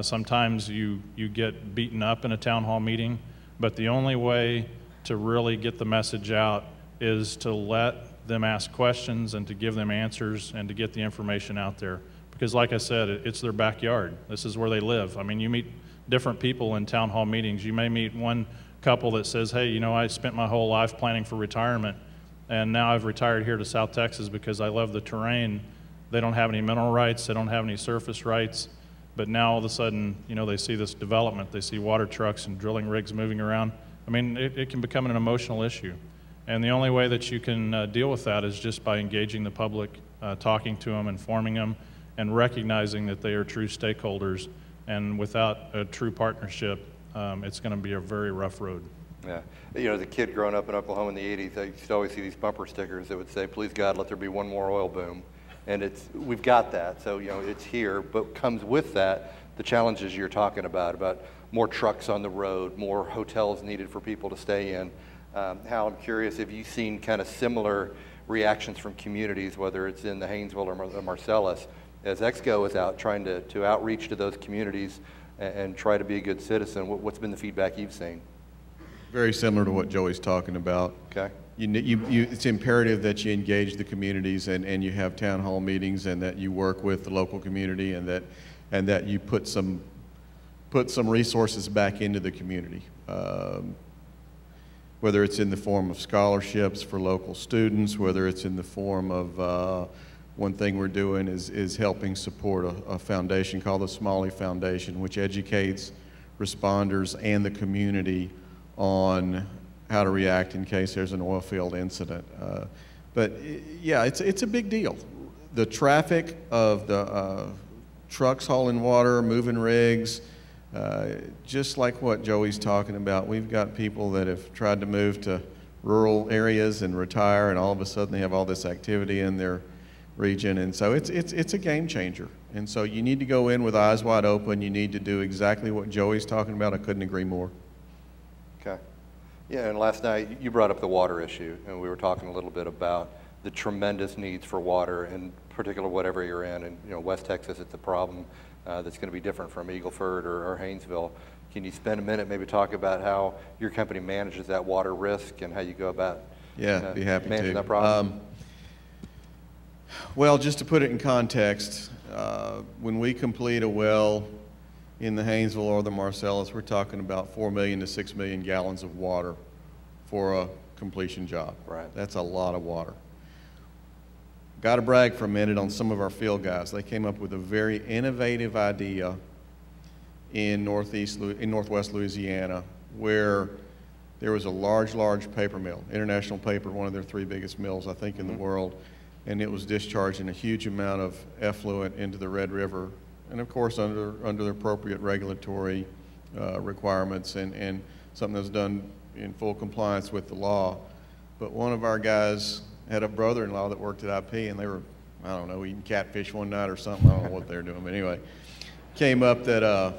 Sometimes you get beaten up in a town hall meeting, but the only way to really get the message out is to let them ask questions and to give them answers and to get the information out there. Because like I said, it's their backyard. This is where they live. I mean, you meet different people in town hall meetings. You may meet one couple that says, hey, you know, I spent my whole life planning for retirement, and now I've retired here to South Texas because I love the terrain. They don't have any mineral rights, they don't have any surface rights, but now all of a sudden, you know, they see this development, they see water trucks and drilling rigs moving around. I mean, it can become an emotional issue. And the only way that you can deal with that is just by engaging the public, talking to them, informing them, and recognizing that they are true stakeholders. And without a true partnership, it's going to be a very rough road. Yeah, you know, as a kid growing up in Oklahoma in the 80s, I used to always see these bumper stickers that would say, please God, let there be one more oil boom. And we've got that, so, you know, it's here, but comes with that the challenges you're talking about more trucks on the road, more hotels needed for people to stay in. Hal, I'm curious, have you seen kind of similar reactions from communities, whether it's in the Haynesville or the Marcellus, as EXCO is out trying to outreach to those communities and try to be a good citizen? What's been the feedback you've seen? Very similar to what Joey's talking about. Okay. It's imperative that you engage the communities and you have town hall meetings and that you work with the local community and that you put some resources back into the community. Whether it's in the form of scholarships for local students, whether it's in the form of one thing we're doing is helping support a foundation called the Smalley Foundation, which educates responders and the community on how to react in case there's an oil field incident. But yeah, it's a big deal. The traffic of the trucks hauling water, moving rigs, just like what Joey's talking about, we've got people that have tried to move to rural areas and retire, and all of a sudden they have all this activity in their region, and so it's a game changer. And so you need to go in with eyes wide open. You need to do exactly what Joey's talking about. I couldn't agree more. Okay. Yeah, and last night you brought up the water issue, and we were talking a little bit about the tremendous needs for water, in particular whatever you're in. And you know, West Texas, it's a problem that's going to be different from Eagleford or Haynesville. Can you spend a minute maybe talk about how your company manages that water risk and how you go about be happy managing to. that problem? Well, just to put it in context, when we complete a well in the Haynesville or the Marcellus, we're talking about 4 million to 6 million gallons of water for a completion job. Right. That's a lot of water. Got to brag for a minute on some of our field guys. They came up with a very innovative idea in northwest Louisiana, where there was a large paper mill, International Paper, one of their 3 biggest mills, I think, in the world, and it was discharging a huge amount of effluent into the Red River, and of course under the appropriate regulatory requirements and something that's done in full compliance with the law. But one of our guys had a brother-in-law that worked at IP, and they were, I don't know, eating catfish one night or something. I don't know what they were doing, but anyway, came up that,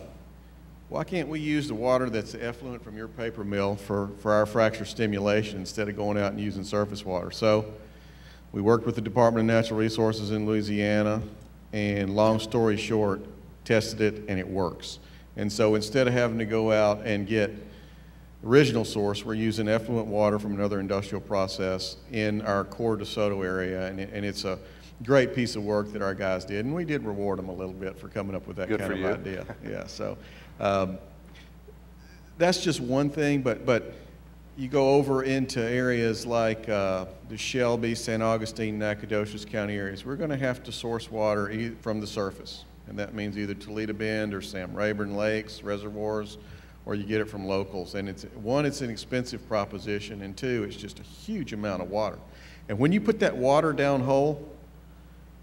why can't we use the water that's effluent from your paper mill for our fracture stimulation instead of going out and using surface water? So we worked with the Department of Natural Resources in Louisiana, and long story short, tested it, and it works. And so instead of having to go out and get original source, we're using effluent water from another industrial process in our core DeSoto area, and it's a great piece of work that our guys did, and we did reward them a little bit for coming up with that kind of idea. Yeah, so that's just one thing, but you go over into areas like the Shelby, St. Augustine, Nacogdoches County areas, we're going to have to source water from the surface, and that means either Toledo Bend or Sam Rayburn lakes, reservoirs, or you get it from locals. And it's, one, it's an expensive proposition, and two, it's just a huge amount of water. And when you put that water down hole,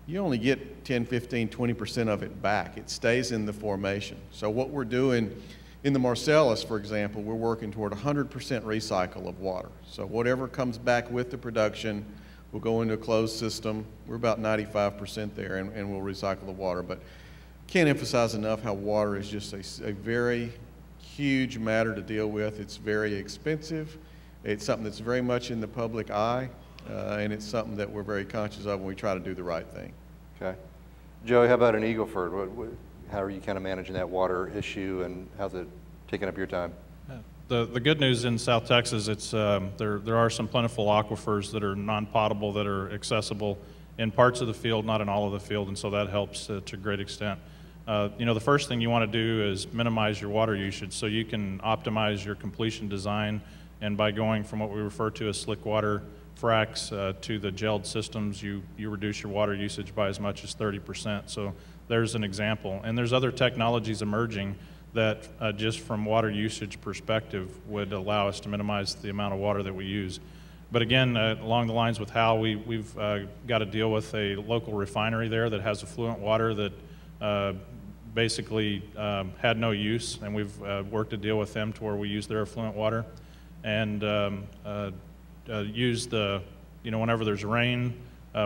you only get 10, 15, 20% of it back. It stays in the formation. So what we're doing in the Marcellus, for example, we're working toward 100% recycle of water. So whatever comes back with the production will go into a closed system. We're about 95% there, and we'll recycle the water. But can't emphasize enough how water is just a very huge matter to deal with. It's very expensive. It's something that's very much in the public eye, and it's something that we're very conscious of when we try to do the right thing. Okay. Joey, how about in Eagle Ford? How are you kind of managing that water issue, and how's it taking up your time? The good news in South Texas, it's there are some plentiful aquifers that are non-potable, that are accessible in parts of the field, not in all of the field, and so that helps to a great extent. You know, the first thing you want to do is minimize your water usage so you can optimize your completion design, and by going from what we refer to as slick water fracs to the gelled systems, you reduce your water usage by as much as 30%. So there's an example. And there's other technologies emerging that just from water usage perspective would allow us to minimize the amount of water that we use. But again, along the lines with Hal, we've got to deal with a local refinery there that has effluent water that basically had no use, and we've worked a deal with them to where we use their effluent water and use the, you know, whenever there's rain,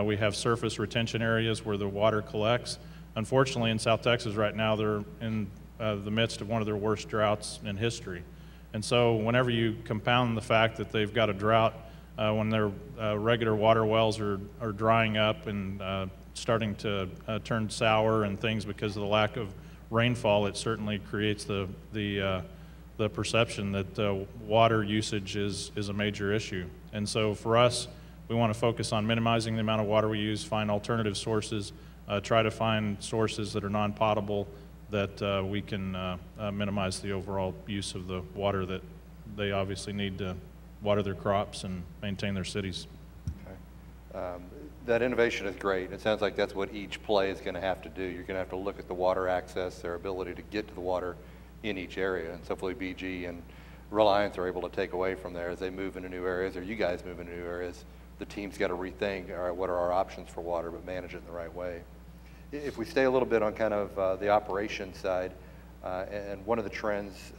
we have surface retention areas where the water collects. Unfortunately, in South Texas right now, they're in the midst of one of their worst droughts in history. And so whenever you compound the fact that they've got a drought, when their regular water wells are drying up and starting to turn sour and things because of the lack of rainfall, it certainly creates the perception that water usage is a major issue. And so for us, we want to focus on minimizing the amount of water we use, find alternative sources, try to find sources that are non-potable, that we can minimize the overall use of the water that they obviously need to water their crops and maintain their cities. Okay. That innovation is great. It sounds like that's what each play is going to have to do. You're going to have to look at the water access, their ability to get to the water in each area, and hopefully BG and Reliance are able to take away from there as they move into new areas, or you guys move into new areas. The team's got to rethink, all right, what are our options for water, but manage it in the right way. If we stay a little bit on kind of the operations side, and one of the trends,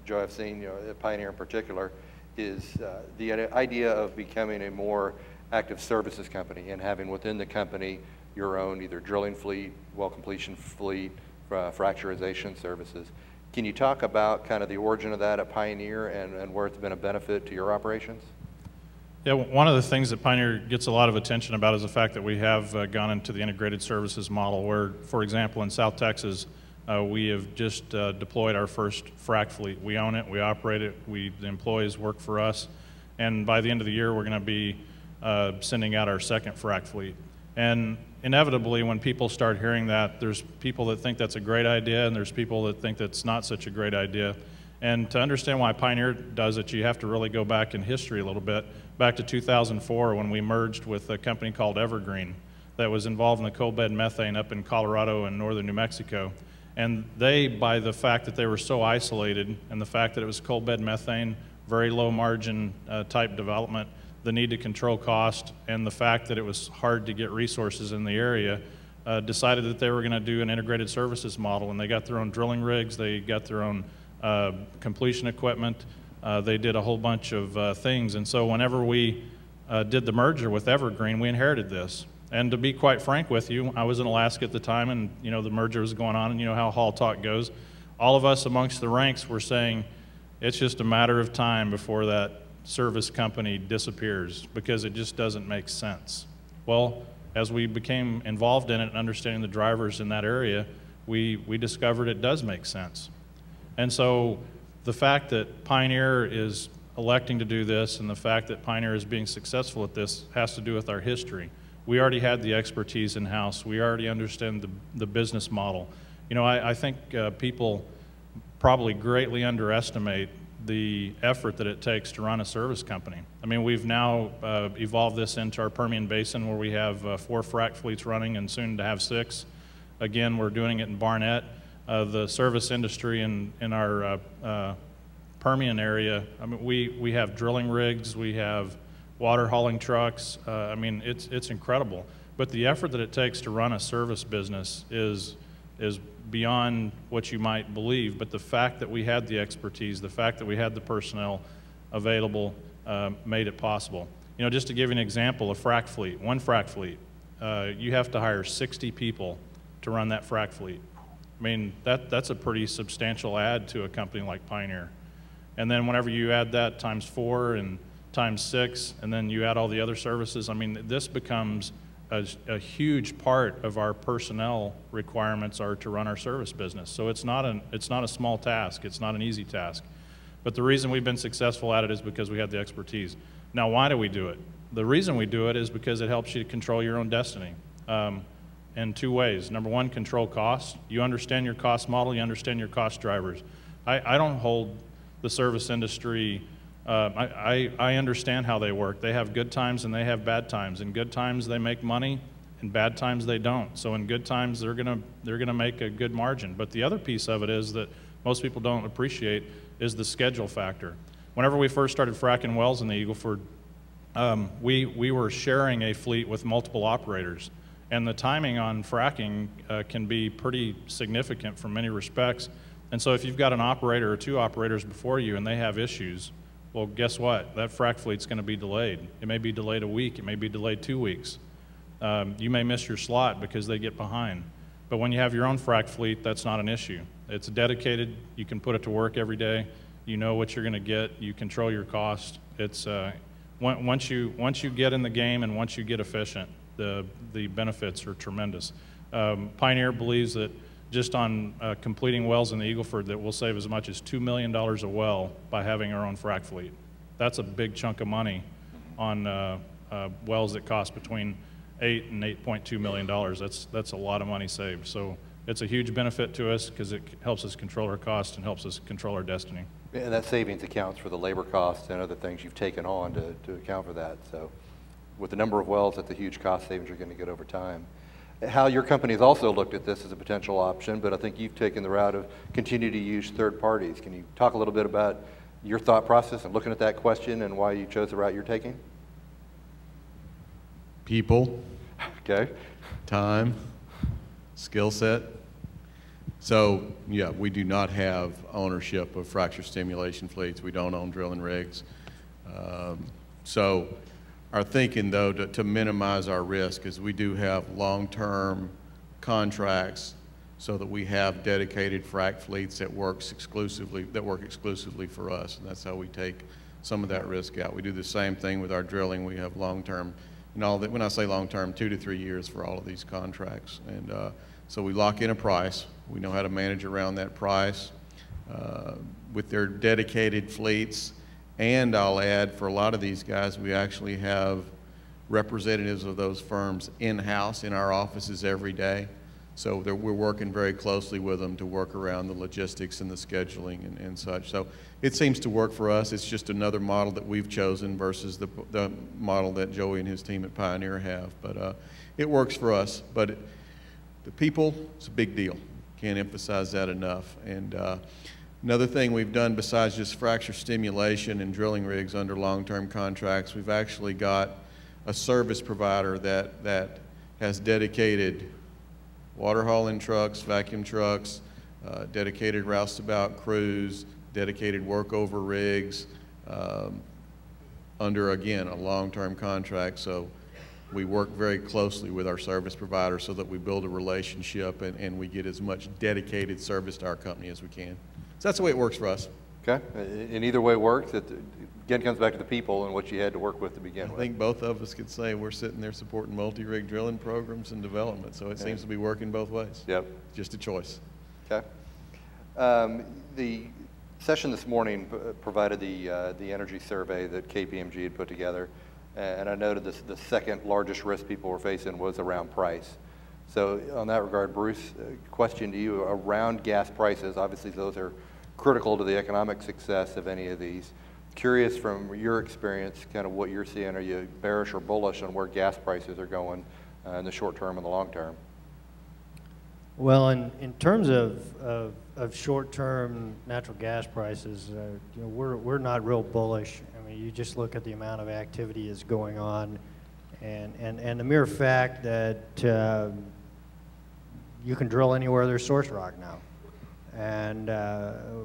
Joe, I've seen, you know, at Pioneer in particular, is the idea of becoming a more active services company and having within the company your own either drilling fleet, well completion fleet, fracturization services. Can you talk about kind of the origin of that at Pioneer and where it's been a benefit to your operations? Yeah, one of the things that Pioneer gets a lot of attention about is the fact that we have gone into the integrated services model where, for example, in South Texas, we have just deployed our first frac fleet. We own it, we operate it, the employees work for us, and by the end of the year, we're going to be sending out our second frac fleet. And inevitably, when people start hearing that, there's people that think that's a great idea, and there's people that think that's not such a great idea. And to understand why Pioneer does it, you have to really go back in history a little bit. back to 2004 when we merged with a company called Evergreen that was involved in the coal bed methane up in Colorado and northern New Mexico. And they, by the fact that they were so isolated and the fact that it was coal bed methane, very low margin type development, the need to control cost, and the fact that it was hard to get resources in the area, decided that they were going to do an integrated services model. And they got their own drilling rigs, they got their own completion equipment, they did a whole bunch of things. And so whenever we did the merger with Evergreen, we inherited this. And to be quite frank with you, I was in Alaska at the time, and you know the merger was going on, and you know how hall talk goes. All of us amongst the ranks were saying it's just a matter of time before that service company disappears because it just doesn't make sense. Well, as we became involved in it and understanding the drivers in that area, we discovered it does make sense. And so the fact that Pioneer is electing to do this and the fact that Pioneer is being successful at this has to do with our history. We already had the expertise in-house. We already understand the business model. You know, I think people probably greatly underestimate the effort that it takes to run a service company. I mean, we've now evolved this into our Permian Basin where we have 4 frac fleets running and soon to have 6. Again, we're doing it in Barnett. The service industry in our Permian area, I mean, we have drilling rigs, we have water hauling trucks. I mean, it's incredible. But the effort that it takes to run a service business is beyond what you might believe. But the fact that we had the expertise, the fact that we had the personnel available made it possible. You know, just to give you an example, a frac fleet, one frac fleet, you have to hire 60 people to run that frac fleet. I mean, that's a pretty substantial add to a company like Pioneer. And then whenever you add that times 4 and times 6, and then you add all the other services, I mean, this becomes a huge part of our personnel requirements are to run our service business. So it's not a small task, it's not an easy task. But the reason we've been successful at it is because we have the expertise. Now, why do we do it? The reason we do it is because it helps you control your own destiny in 2 ways. Number 1, control costs. You understand your cost model, you understand your cost drivers. I don't hold the service industry, I understand how they work. They have good times and they have bad times. In good times they make money, in bad times they don't. So in good times they're gonna make a good margin. But the other piece of it is that most people don't appreciate is the schedule factor. Whenever we first started fracking wells in the Eagle Ford, we were sharing a fleet with multiple operators. And the timing on fracking can be pretty significant from many respects. And so if you've got an operator or 2 operators before you and they have issues, well, guess what? That frac fleet's going to be delayed. It may be delayed a week. It may be delayed 2 weeks. You may miss your slot because they get behind. But when you have your own frac fleet, that's not an issue. It's dedicated. You can put it to work every day. You know what you're going to get. You control your cost. It's once you get in the game and once you get efficient, the benefits are tremendous. Pioneer believes that just on completing wells in the Eagle Ford that we'll save as much as $2 million a well by having our own frac fleet. That's a big chunk of money on wells that cost between $8 and $8.2 million. That's a lot of money saved. So it's a huge benefit to us because it helps us control our costs and helps us control our destiny. And that savings accounts for the labor costs and other things you've taken on to account for that. So with the number of wells, that's a huge cost savings you're going to get over time. How your company has also looked at this as a potential option, but I think you've taken the route of continue to use third parties. Can you talk a little bit about your thought process and looking at that question and why you chose the route you're taking? People. Okay. Time. Skill set. So, yeah, we do not have ownership of fracture stimulation fleets. We don't own drilling rigs. So our thinking, though, to minimize our risk is we do have long-term contracts so that we have dedicated frac fleets that work exclusively for us, and that's how we take some of that risk out. We do the same thing with our drilling. We have long-term, and all that. When I say long-term, 2 to 3 years for all of these contracts, and so we lock in a price. We know how to manage around that price with their dedicated fleets. And I'll add, for a lot of these guys, we actually have representatives of those firms in-house in our offices every day. So we're working very closely with them to work around the logistics and the scheduling and such. So it seems to work for us. It's just another model that we've chosen versus the model that Joey and his team at Pioneer have. But it works for us. But the people, it's a big deal. Can't emphasize that enough. And another thing we've done besides just fracture stimulation and drilling rigs under long-term contracts, we've actually got a service provider that has dedicated water hauling trucks, vacuum trucks, dedicated roustabout crews, dedicated workover rigs, under, again, a long-term contract. So we work very closely with our service provider so that we build a relationship and we get as much dedicated service to our company as we can. So that's the way it works for us. Okay, and either way works. It again comes back to the people and what you had to work with to begin with. I think both of us could say we're sitting there supporting multi-rig drilling programs and development, so it seems to be working both ways. Yep. Just a choice. Okay. The session this morning provided the energy survey that KPMG had put together, and I noted the second largest risk people were facing was around price. So on that regard, Bruce, question to you around gas prices. Obviously those are critical to the economic success of any of these. Curious from your experience, kind of what you're seeing. Are you bearish or bullish on where gas prices are going in the short term and the long term? Well, in terms of short-term natural gas prices, you know, we're not real bullish. I mean, you just look at the amount of activity is going on, and the mere fact that you can drill anywhere there's source rock now, and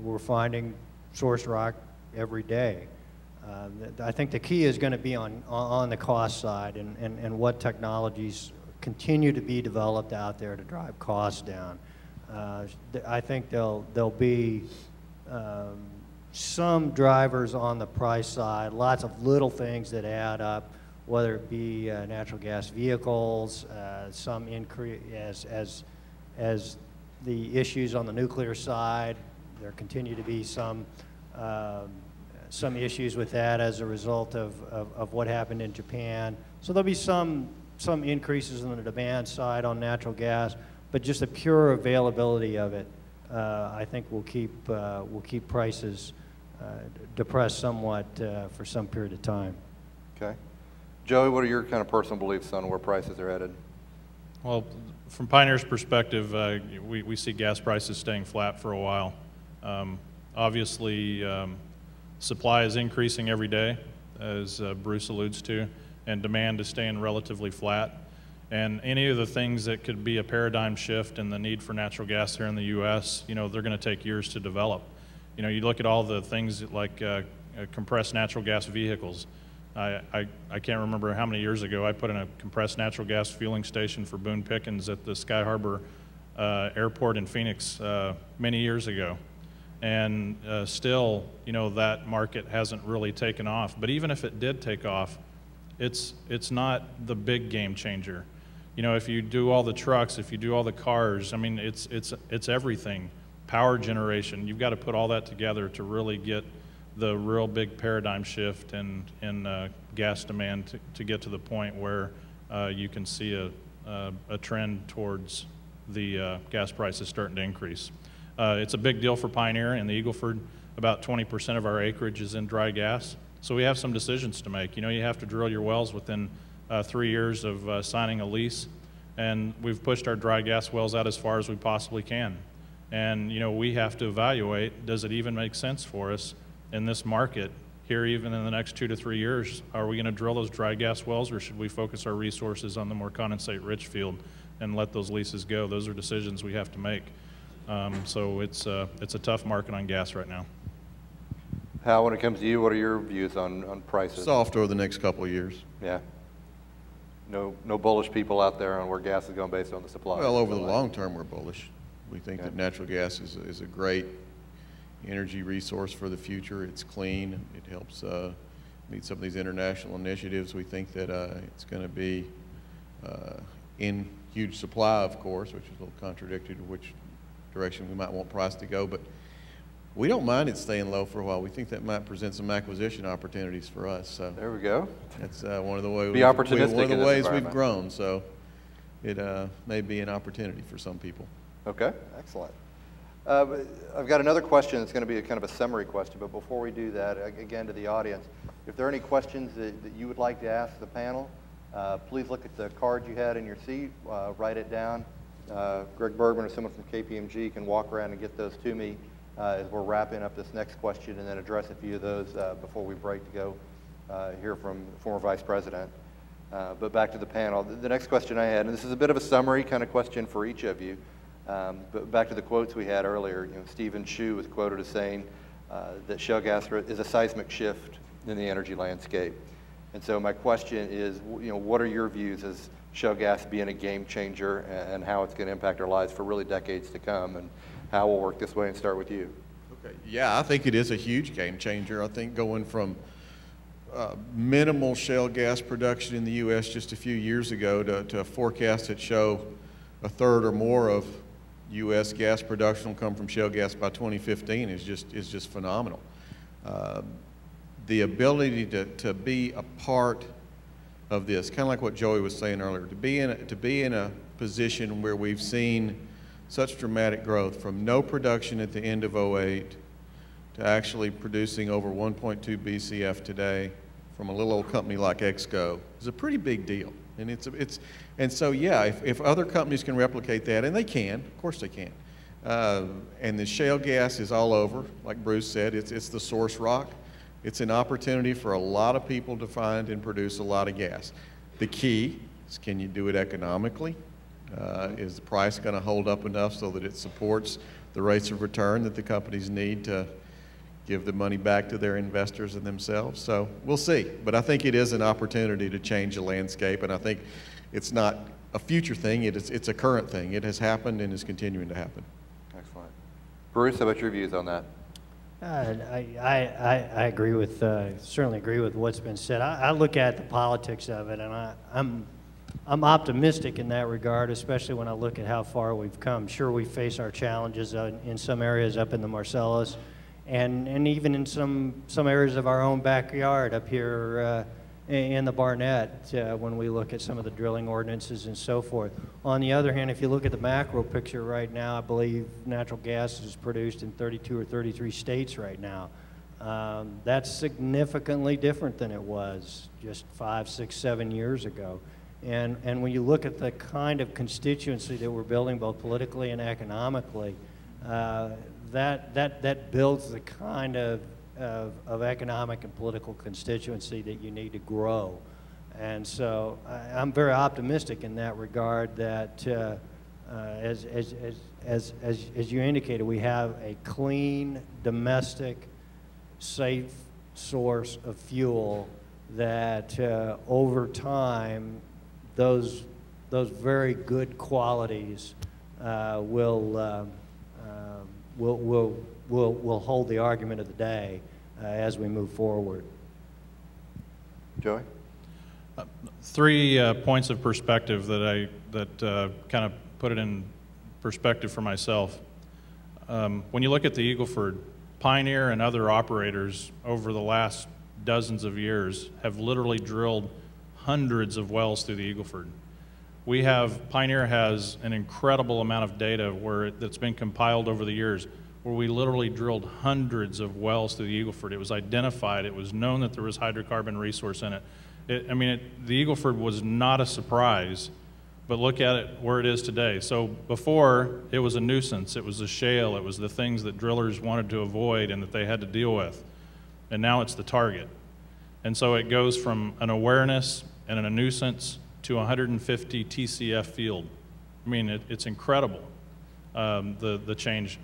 we're finding source rock every day. I think the key is going to be on the cost side and what technologies continue to be developed out there to drive costs down. I think there'll be some drivers on the price side, lots of little things that add up, whether it be natural gas vehicles, some increase as the issues on the nuclear side. There continue to be some issues with that as a result of what happened in Japan. So there'll be some increases on the demand side on natural gas, but just the pure availability of it, I think will keep prices depressed somewhat for some period of time. Okay. Joey, what are your kind of personal beliefs on where prices are headed? Well, from Pioneer's perspective, we see gas prices staying flat for a while. Obviously, supply is increasing every day, as Bruce alludes to, and demand is staying relatively flat. And any of the things that could be a paradigm shift in the need for natural gas here in the U.S., you know, they're going to take years to develop. You know, you look at all the things like compressed natural gas vehicles. I can't remember how many years ago I put in a compressed natural gas fueling station for Boone Pickens at the Sky Harbor Airport in Phoenix many years ago. And still, you know, that market hasn't really taken off. But even if it did take off, it's not the big game changer. You know, if you do all the trucks, if you do all the cars, I mean, it's everything. Power generation, you've got to put all that together to really get the real big paradigm shift in gas demand to get to the point where you can see a trend towards the gas prices starting to increase. It's a big deal for Pioneer and the Eagle Ford. About 20% of our acreage is in dry gas. So we have some decisions to make. You know, you have to drill your wells within 3 years of signing a lease. And we've pushed our dry gas wells out as far as we possibly can. And, you know, we have to evaluate, does it even make sense for us in this market here even in the next 2 to 3 years? Are we going to drill those dry gas wells, or should we focus our resources on the more condensate-rich field and let those leases go? Those are decisions we have to make. So it's a tough market on gas right now. Hal, when it comes to you, what are your views on prices? Soft over the next couple of years. Yeah. No bullish people out there on where gas is going based on the supply. Well, over the long term, we're bullish. We think that natural gas is a great energy resource for the future. It's clean. It helps meet some of these international initiatives. We think that it's going to be in huge supply, of course, which is a little contradictory to which direction we might want price to go. But we don't mind it staying low for a while. We think that might present some acquisition opportunities for us. So there we go. that's one of the ways. Be opportunistic. One of the ways we've grown. So it may be an opportunity for some people. Okay, excellent. I've got another question that's going to be a kind of a summary question, but before we do that, again to the audience, if there are any questions that you would like to ask the panel, please look at the card you had in your seat, write it down. Greg Bergman or someone from KPMG can walk around and get those to me as we're wrapping up this next question, and then address a few of those before we break to go hear from the former Vice President. But back to the panel. The next question I had, and this is a bit of a summary kind of question for each of you, but back to the quotes we had earlier, Stephen Chu was quoted as saying that shale gas is a seismic shift in the energy landscape. And so my question is, what are your views as shale gas being a game changer, and how it's going to impact our lives for really decades to come, and how we'll work this way, and start with you. Okay. Yeah, I think it is a huge game changer. I think going from minimal shale gas production in the U.S. just a few years ago to a forecast that show a third or more of U.S. gas production will come from shale gas by 2015 is just phenomenal. The ability to be a part of this, kind of like what Joey was saying earlier, to be in a position where we've seen such dramatic growth from no production at the end of '08 to actually producing over 1.2 BCF today from a little old company like EXCO is a pretty big deal. And so yeah, if other companies can replicate that, and they can, of course they can, and the shale gas is all over, like Bruce said, it's the source rock. It's an opportunity for a lot of people to find and produce a lot of gas. The key is, can you do it economically? Is the price going to hold up enough so that it supports the rates of return that the companies need to give the money back to their investors and themselves? So we'll see. But I think it is an opportunity to change the landscape, and I think it's not a future thing, it's a current thing. It has happened and is continuing to happen. Excellent. Bruce, how about your views on that? I agree with, certainly agree with what's been said. I look at the politics of it, and I'm optimistic in that regard, especially when I look at how far we've come. Sure, we face our challenges in some areas up in the Marcellus, and even in some areas of our own backyard up here in the Barnett, when we look at some of the drilling ordinances and so forth. On the other hand, if you look at the macro picture right now, I believe natural gas is produced in 32 or 33 states right now. That's significantly different than it was just 5, 6, 7 years ago. And when you look at the kind of constituency that we're building, both politically and economically, that builds the kind of economic and political constituency that you need to grow. And so I'm very optimistic in that regard that as you indicated, we have a clean, domestic, safe source of fuel that over time, those very good qualities will hold the argument of the day as we move forward. Joey? 3 points of perspective that kind of put it in perspective for myself. When you look at the Eagle Ford, Pioneer and other operators over the last dozens of years have literally drilled hundreds of wells through the Eagle Ford. Pioneer has an incredible amount of data that's been compiled over the years, where we literally drilled hundreds of wells through the Eagle Ford. It was identified, it was known that there was hydrocarbon resource in it. The Eagle Ford was not a surprise, but look at it where it is today. So before, it was a nuisance, it was a shale, it was the things that drillers wanted to avoid and that they had to deal with. And now it's the target. And so it goes from an awareness and a nuisance to 150 TCF field. I mean, it's incredible, the change.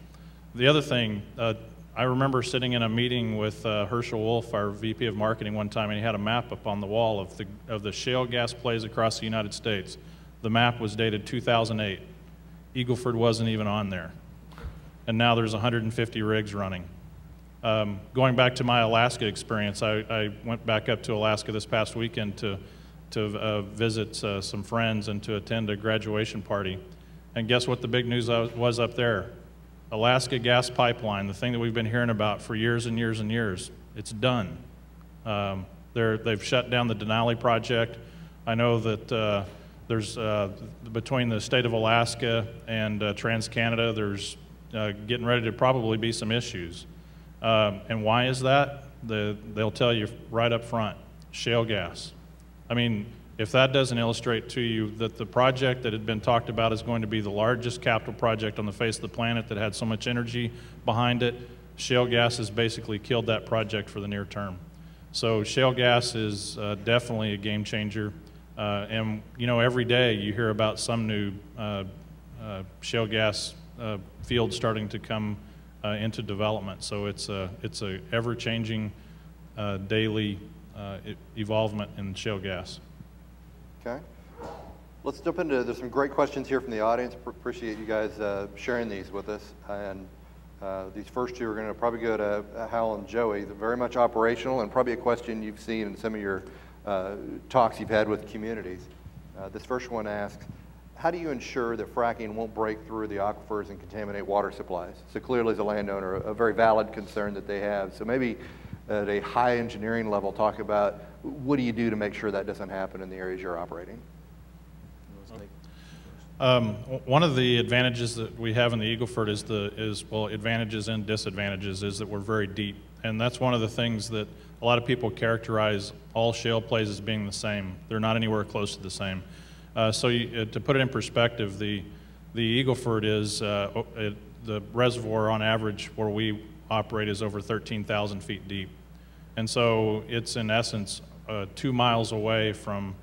The other thing, I remember sitting in a meeting with Herschel Wolf, our VP of Marketing, one time, and he had a map up on the wall of the shale gas plays across the United States. The map was dated 2008. Eagle Ford wasn't even on there. And now there's 150 rigs running. Going back to my Alaska experience, I went back up to Alaska this past weekend to visit some friends and to attend a graduation party. And guess what the big news was up there? Alaska Gas Pipeline, the thing that we've been hearing about for years and years and years, it's done. They've shut down the Denali project. I know that There's, between the state of Alaska and TransCanada, there's getting ready to probably be some issues. And why is that? They'll tell you right up front, shale gas. I mean, if that doesn't illustrate to you that the project that had been talked about is going to be the largest capital project on the face of the planet that had so much energy behind it, shale gas has basically killed that project for the near term. So shale gas is definitely a game changer. And you know, every day you hear about some new shale gas field starting to come into development. So it's a ever-changing daily evolvement in shale gas. Okay. Let's jump into, there's some great questions here from the audience. Appreciate you guys sharing these with us. And these first two are going to probably go to Hal and Joey. They're very much operational and probably a question you've seen in some of your talks you've had with communities. This first one asks, how do you ensure that fracking won't break through the aquifers and contaminate water supplies? So clearly as a landowner, a very valid concern that they have. So maybe at a high engineering level, talk about what do you do to make sure that doesn't happen in the areas you're operating? One of the advantages that we have in the Eagle Ford is well, advantages and disadvantages is that we're very deep. And that's one of the things that a lot of people characterize all shale plays as being the same. They're not anywhere close to the same. To put it in perspective, the Eagle Ford is, the reservoir on average where we operate is over 13,000 feet deep. And so it's in essence 2 miles away from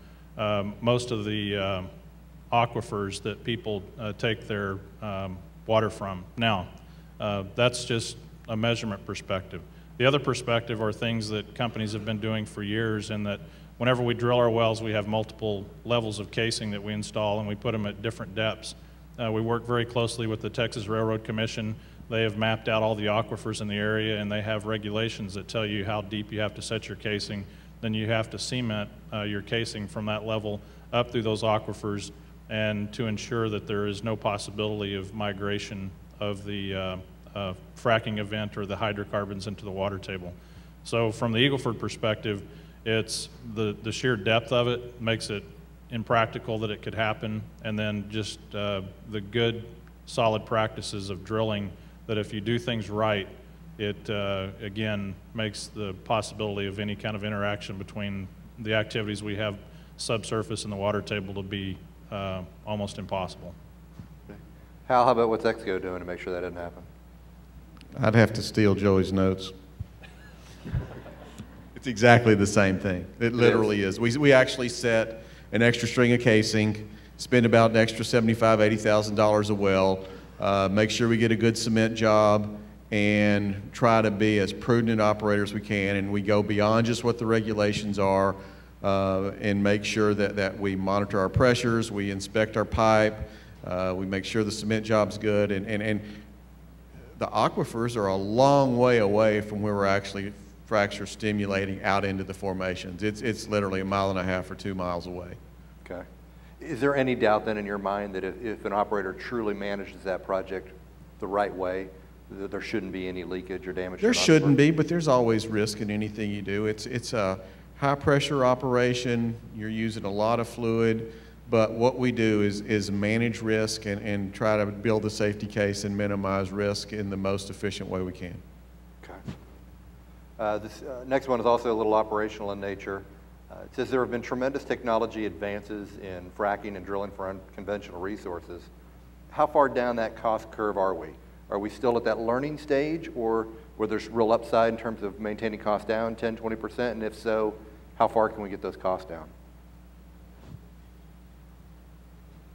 most of the aquifers that people take their water from. Now, that's just a measurement perspective. The other perspective are things that companies have been doing for years, in that whenever we drill our wells, we have multiple levels of casing that we install, and we put them at different depths. We work very closely with the Texas Railroad Commission. They have mapped out all the aquifers in the area, and they have regulations that tell you how deep you have to set your casing. Then you have to cement your casing from that level up through those aquifers, and to ensure that there is no possibility of migration of the fracking event or the hydrocarbons into the water table. So from the Eagle Ford perspective, it's the sheer depth of it makes it impractical that it could happen, and then just the good solid practices of drilling, that if you do things right, it again makes the possibility of any kind of interaction between the activities we have subsurface and the water table to be almost impossible. Okay. Hal, how about what's EXCO doing to make sure that doesn't happen? I'd have to steal Joey's notes. It's exactly the same thing. It literally is. We actually set an extra string of casing, spend about an extra $75,000, $80,000 a well, make sure we get a good cement job, and try to be as prudent operators as we can. And we go beyond just what the regulations are, and make sure that we monitor our pressures, we inspect our pipe, we make sure the cement job's good, and the aquifers are a long way away from where we're actually fracture stimulating out into the formations. It's literally 1.5 miles or 2 miles away. Okay. Is there any doubt then in your mind that if an operator truly manages that project the right way, that there shouldn't be any leakage or damage? There shouldn't be, but there's always risk in anything you do. It's a high pressure operation. You're using a lot of fluid, but what we do is manage risk and try to build a safety case and minimize risk in the most efficient way we can. Okay. This next one is also a little operational in nature. It says there have been tremendous technology advances in fracking and drilling for unconventional resources. How far down that cost curve are we? Are we still at that learning stage, or where there's real upside in terms of maintaining costs down 10, 20%? And if so, how far can we get those costs down?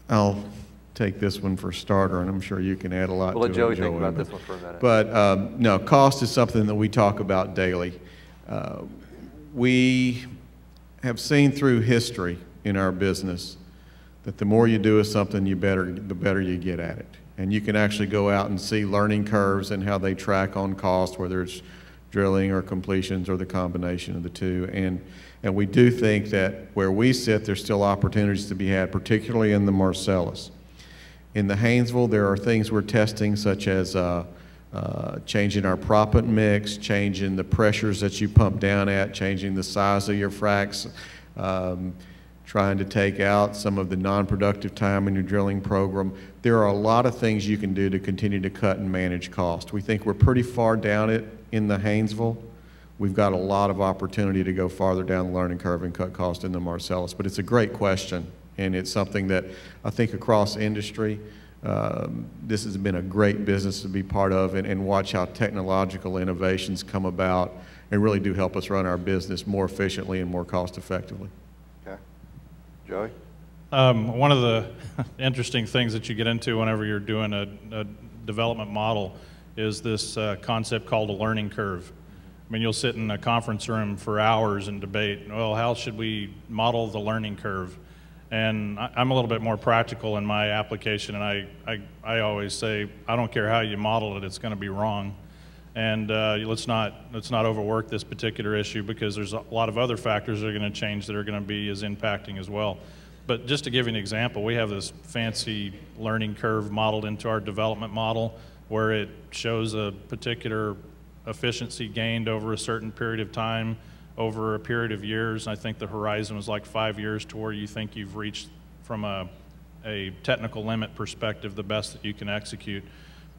I'll take this one for starter, and I'm sure you can add a lot to it. We'll let Joey think about this one for a minute. But no, cost is something that we talk about daily. We have seen through history in our business that the more you do of something, the better you get at it. And you can actually go out and see learning curves and how they track on cost, whether it's drilling or completions or the combination of the two. And we do think that where we sit, there's still opportunities to be had, particularly in the Marcellus. In the Haynesville, there are things we're testing, such as changing our proppant mix, changing the pressures that you pump down at, changing the size of your fracs, trying to take out some of the non-productive time in your drilling program. There are a lot of things you can do to continue to cut and manage cost. We think we're pretty far down it in the Haynesville. We've got a lot of opportunity to go farther down the learning curve and cut cost in the Marcellus. But it's a great question, and it's something that I think across industry, this has been a great business to be part of, and watch how technological innovations come about and really do help us run our business more efficiently and more cost effectively. Okay. Joey? One of the interesting things that you get into whenever you're doing a development model is this concept called a learning curve. I mean, you'll sit in a conference room for hours and debate, well, how should we model the learning curve? And I'm a little bit more practical in my application, and I always say, I don't care how you model it, it's going to be wrong. And let's not overwork this particular issue, because there's a lot of other factors that are going to change that are going to be as impacting as well. But just to give you an example, we have this fancy learning curve modeled into our development model where it shows a particular efficiency gained over a certain period of time, over a period of years. I think the horizon was like 5 years, to where you think you've reached, from a technical limit perspective, the best that you can execute.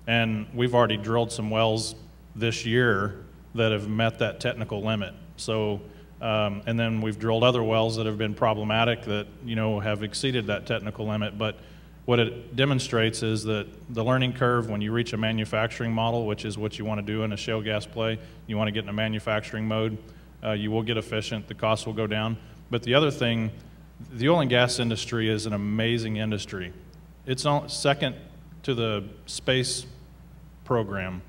And we've already drilled some wells this year that have met that technical limit. So, and then we've drilled other wells that have been problematic that, you know, have exceeded that technical limit. But what it demonstrates is that the learning curve, when you reach a manufacturing model, which is what you want to do in a shale gas play, you want to get in a manufacturing mode, you will get efficient, the costs will go down. But the other thing, the oil and gas industry is an amazing industry. It's second to the space program.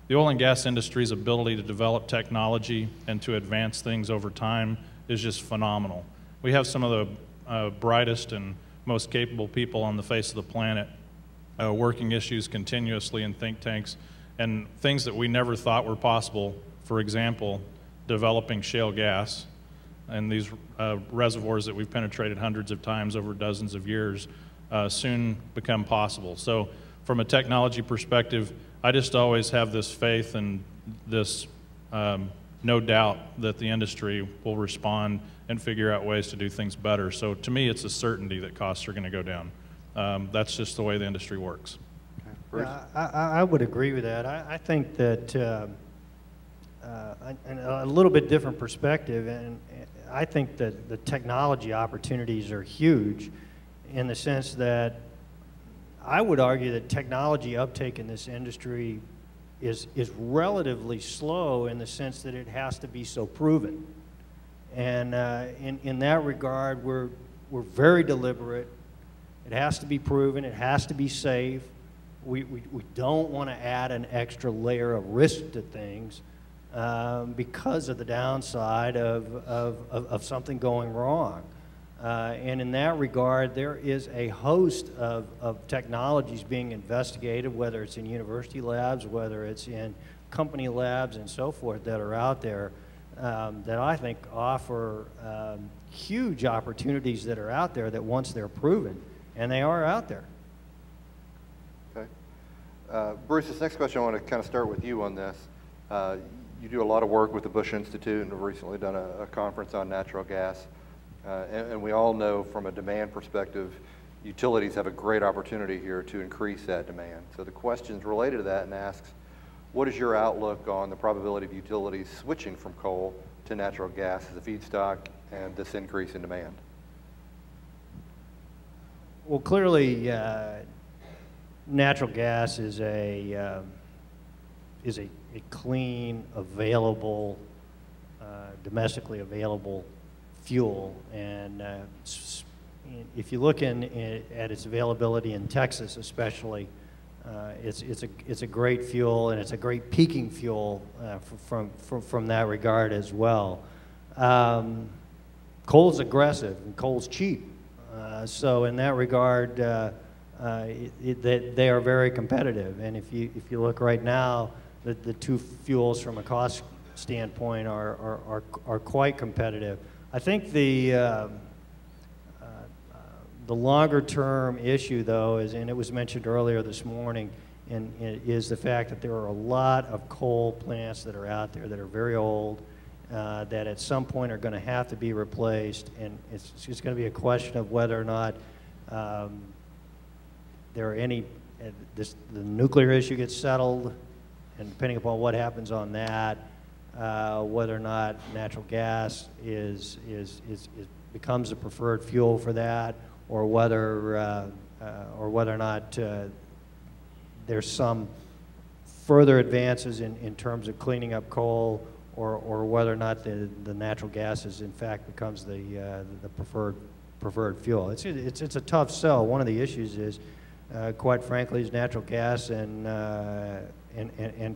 The oil and gas industry's ability to develop technology and to advance things over time is just phenomenal. We have some of the brightest and most capable people on the face of the planet working issues continuously in think tanks, and things that we never thought were possible. For example, developing shale gas and these reservoirs that we've penetrated hundreds of times over dozens of years soon become possible. So from a technology perspective, I just always have this faith and this no doubt that the industry will respond and figure out ways to do things better. So to me, it's a certainty that costs are going to go down. That's just the way the industry works. Okay. Bruce? I would agree with that. I think that a little bit different perspective, and I think that the technology opportunities are huge in the sense that I would argue that technology uptake in this industry is relatively slow, in the sense that it has to be so proven. And in that regard, we're very deliberate. It has to be proven. It has to be safe. We don't want to add an extra layer of risk to things because of the downside of something going wrong. And in that regard, there is a host of technologies being investigated, whether it's in university labs, whether it's in company labs and so forth, that are out there that I think offer huge opportunities that are out there that once they're proven, and they are out there. Okay. Bruce, this next question, I want to kind of start with you on this. You do a lot of work with the Bush Institute and have recently done a conference on natural gas. And we all know from a demand perspective, utilities have a great opportunity here to increase that demand. So the question's related to that and asks, what is your outlook on the probability of utilities switching from coal to natural gas as a feedstock and this increase in demand? Well, clearly, natural gas is a clean, available, domestically available fuel, and if you look at its availability in Texas, especially, it's a great fuel, and it's a great peaking fuel from that regard as well. Coal's aggressive and coal's cheap, so in that regard, they are very competitive. And if you look right now, the two fuels from a cost standpoint are quite competitive. I think the longer-term issue, though, is, and it was mentioned earlier this morning, is the fact that there are a lot of coal plants that are out there that are very old, that at some point are going to have to be replaced, and it's just going to be a question of whether or not there are any, the nuclear issue gets settled, and depending upon what happens on that, whether or not natural gas becomes the preferred fuel for that, or whether or not there's some further advances in terms of cleaning up coal, or whether or not the natural gas in fact becomes the preferred fuel. It's a tough sell. One of the issues is, quite frankly, is natural gas and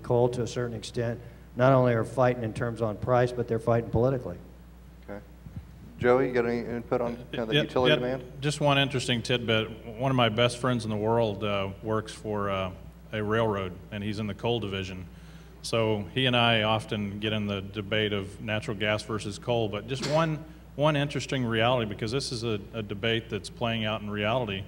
coal to a certain extent not only are fighting in terms on price, but they're fighting politically. Okay. Joey, you got any input on kind of the utility demand? Just one interesting tidbit. One of my best friends in the world works for a railroad, and he's in the coal division. So he and I often get in the debate of natural gas versus coal, but just one interesting reality, because this is a debate that's playing out in reality,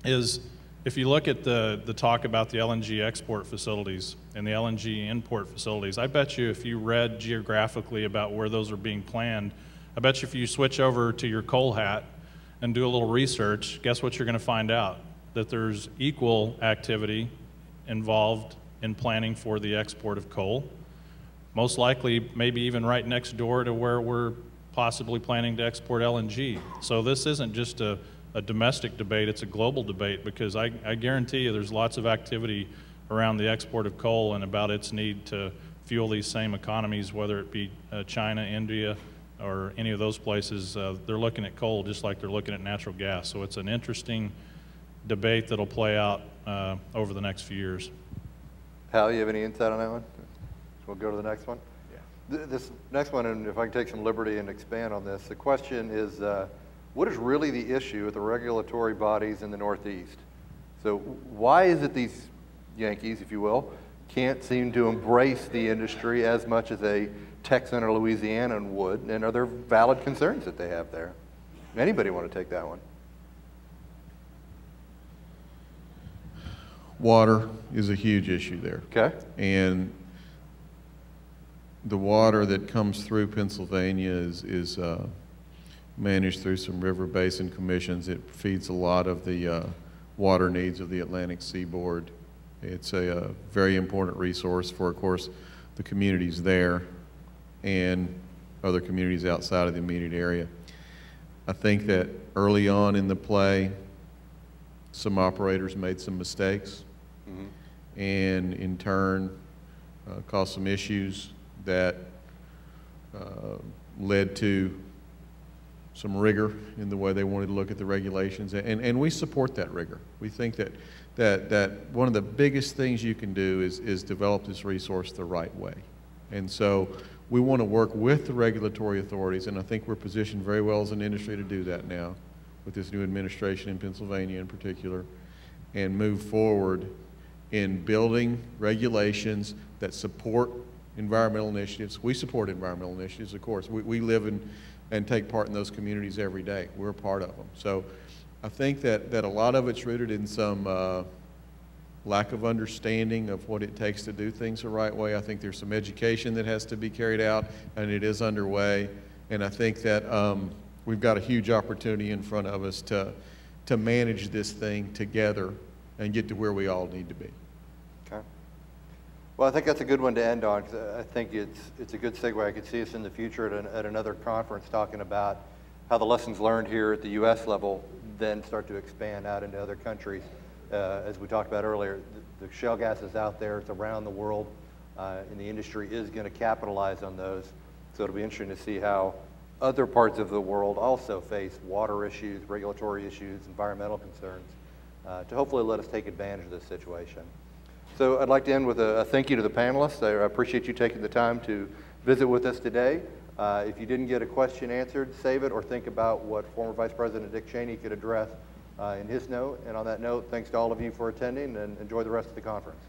is if you look at the talk about the LNG export facilities and the LNG import facilities, I bet you if you read geographically about where those are being planned, I bet you if you switch over to your coal hat and do a little research, guess what you're going to find out? That there's equal activity involved in planning for the export of coal. Most likely, maybe even right next door to where we're possibly planning to export LNG. So this isn't just a domestic debate, it's a global debate, because I guarantee you there's lots of activity around the export of coal and about its need to fuel these same economies, whether it be China, India, or any of those places. They're looking at coal just like they're looking at natural gas. So it's an interesting debate that'll play out over the next few years. Hal, you have any insight on that one? We'll go to the next one. Yeah. This next one, and if I can take some liberty and expand on this, the question is, what is really the issue with the regulatory bodies in the Northeast? So why is it these Yankees, if you will, can't seem to embrace the industry as much as a Texan or Louisianan would, and are there valid concerns that they have there? Anybody want to take that one? Water is a huge issue there. Okay. And the water that comes through Pennsylvania is managed through some river basin commissions. It feeds a lot of the water needs of the Atlantic seaboard. It's a very important resource for, of course, the communities there and other communities outside of the immediate area. I think that early on in the play, some operators made some mistakes, and in turn caused some issues that led to some rigor in the way they wanted to look at the regulations, and we support that rigor. We think that one of the biggest things you can do is develop this resource the right way. And so we want to work with the regulatory authorities, and I think we're positioned very well as an industry to do that now with this new administration in Pennsylvania in particular, and move forward in building regulations that support environmental initiatives. We support environmental initiatives, of course. We live and take part in those communities every day. We're a part of them. So I think that a lot of it's rooted in some lack of understanding of what it takes to do things the right way. I think there's some education that has to be carried out, and it is underway. And I think that we've got a huge opportunity in front of us to manage this thing together and get to where we all need to be. Okay. Well, I think that's a good one to end on, because I think it's a good segue. I could see us in the future at another conference talking about how the lessons learned here at the U.S. level then start to expand out into other countries. As we talked about earlier, the shale gas is out there, it's around the world, and the industry is going to capitalize on those. So it'll be interesting to see how other parts of the world also face water issues, regulatory issues, environmental concerns, to hopefully let us take advantage of this situation. So I'd like to end with a thank you to the panelists. I appreciate you taking the time to visit with us today. If you didn't get a question answered, save it or think about what former Vice President Dick Cheney could address in his note. And on that note, thanks to all of you for attending, and enjoy the rest of the conference.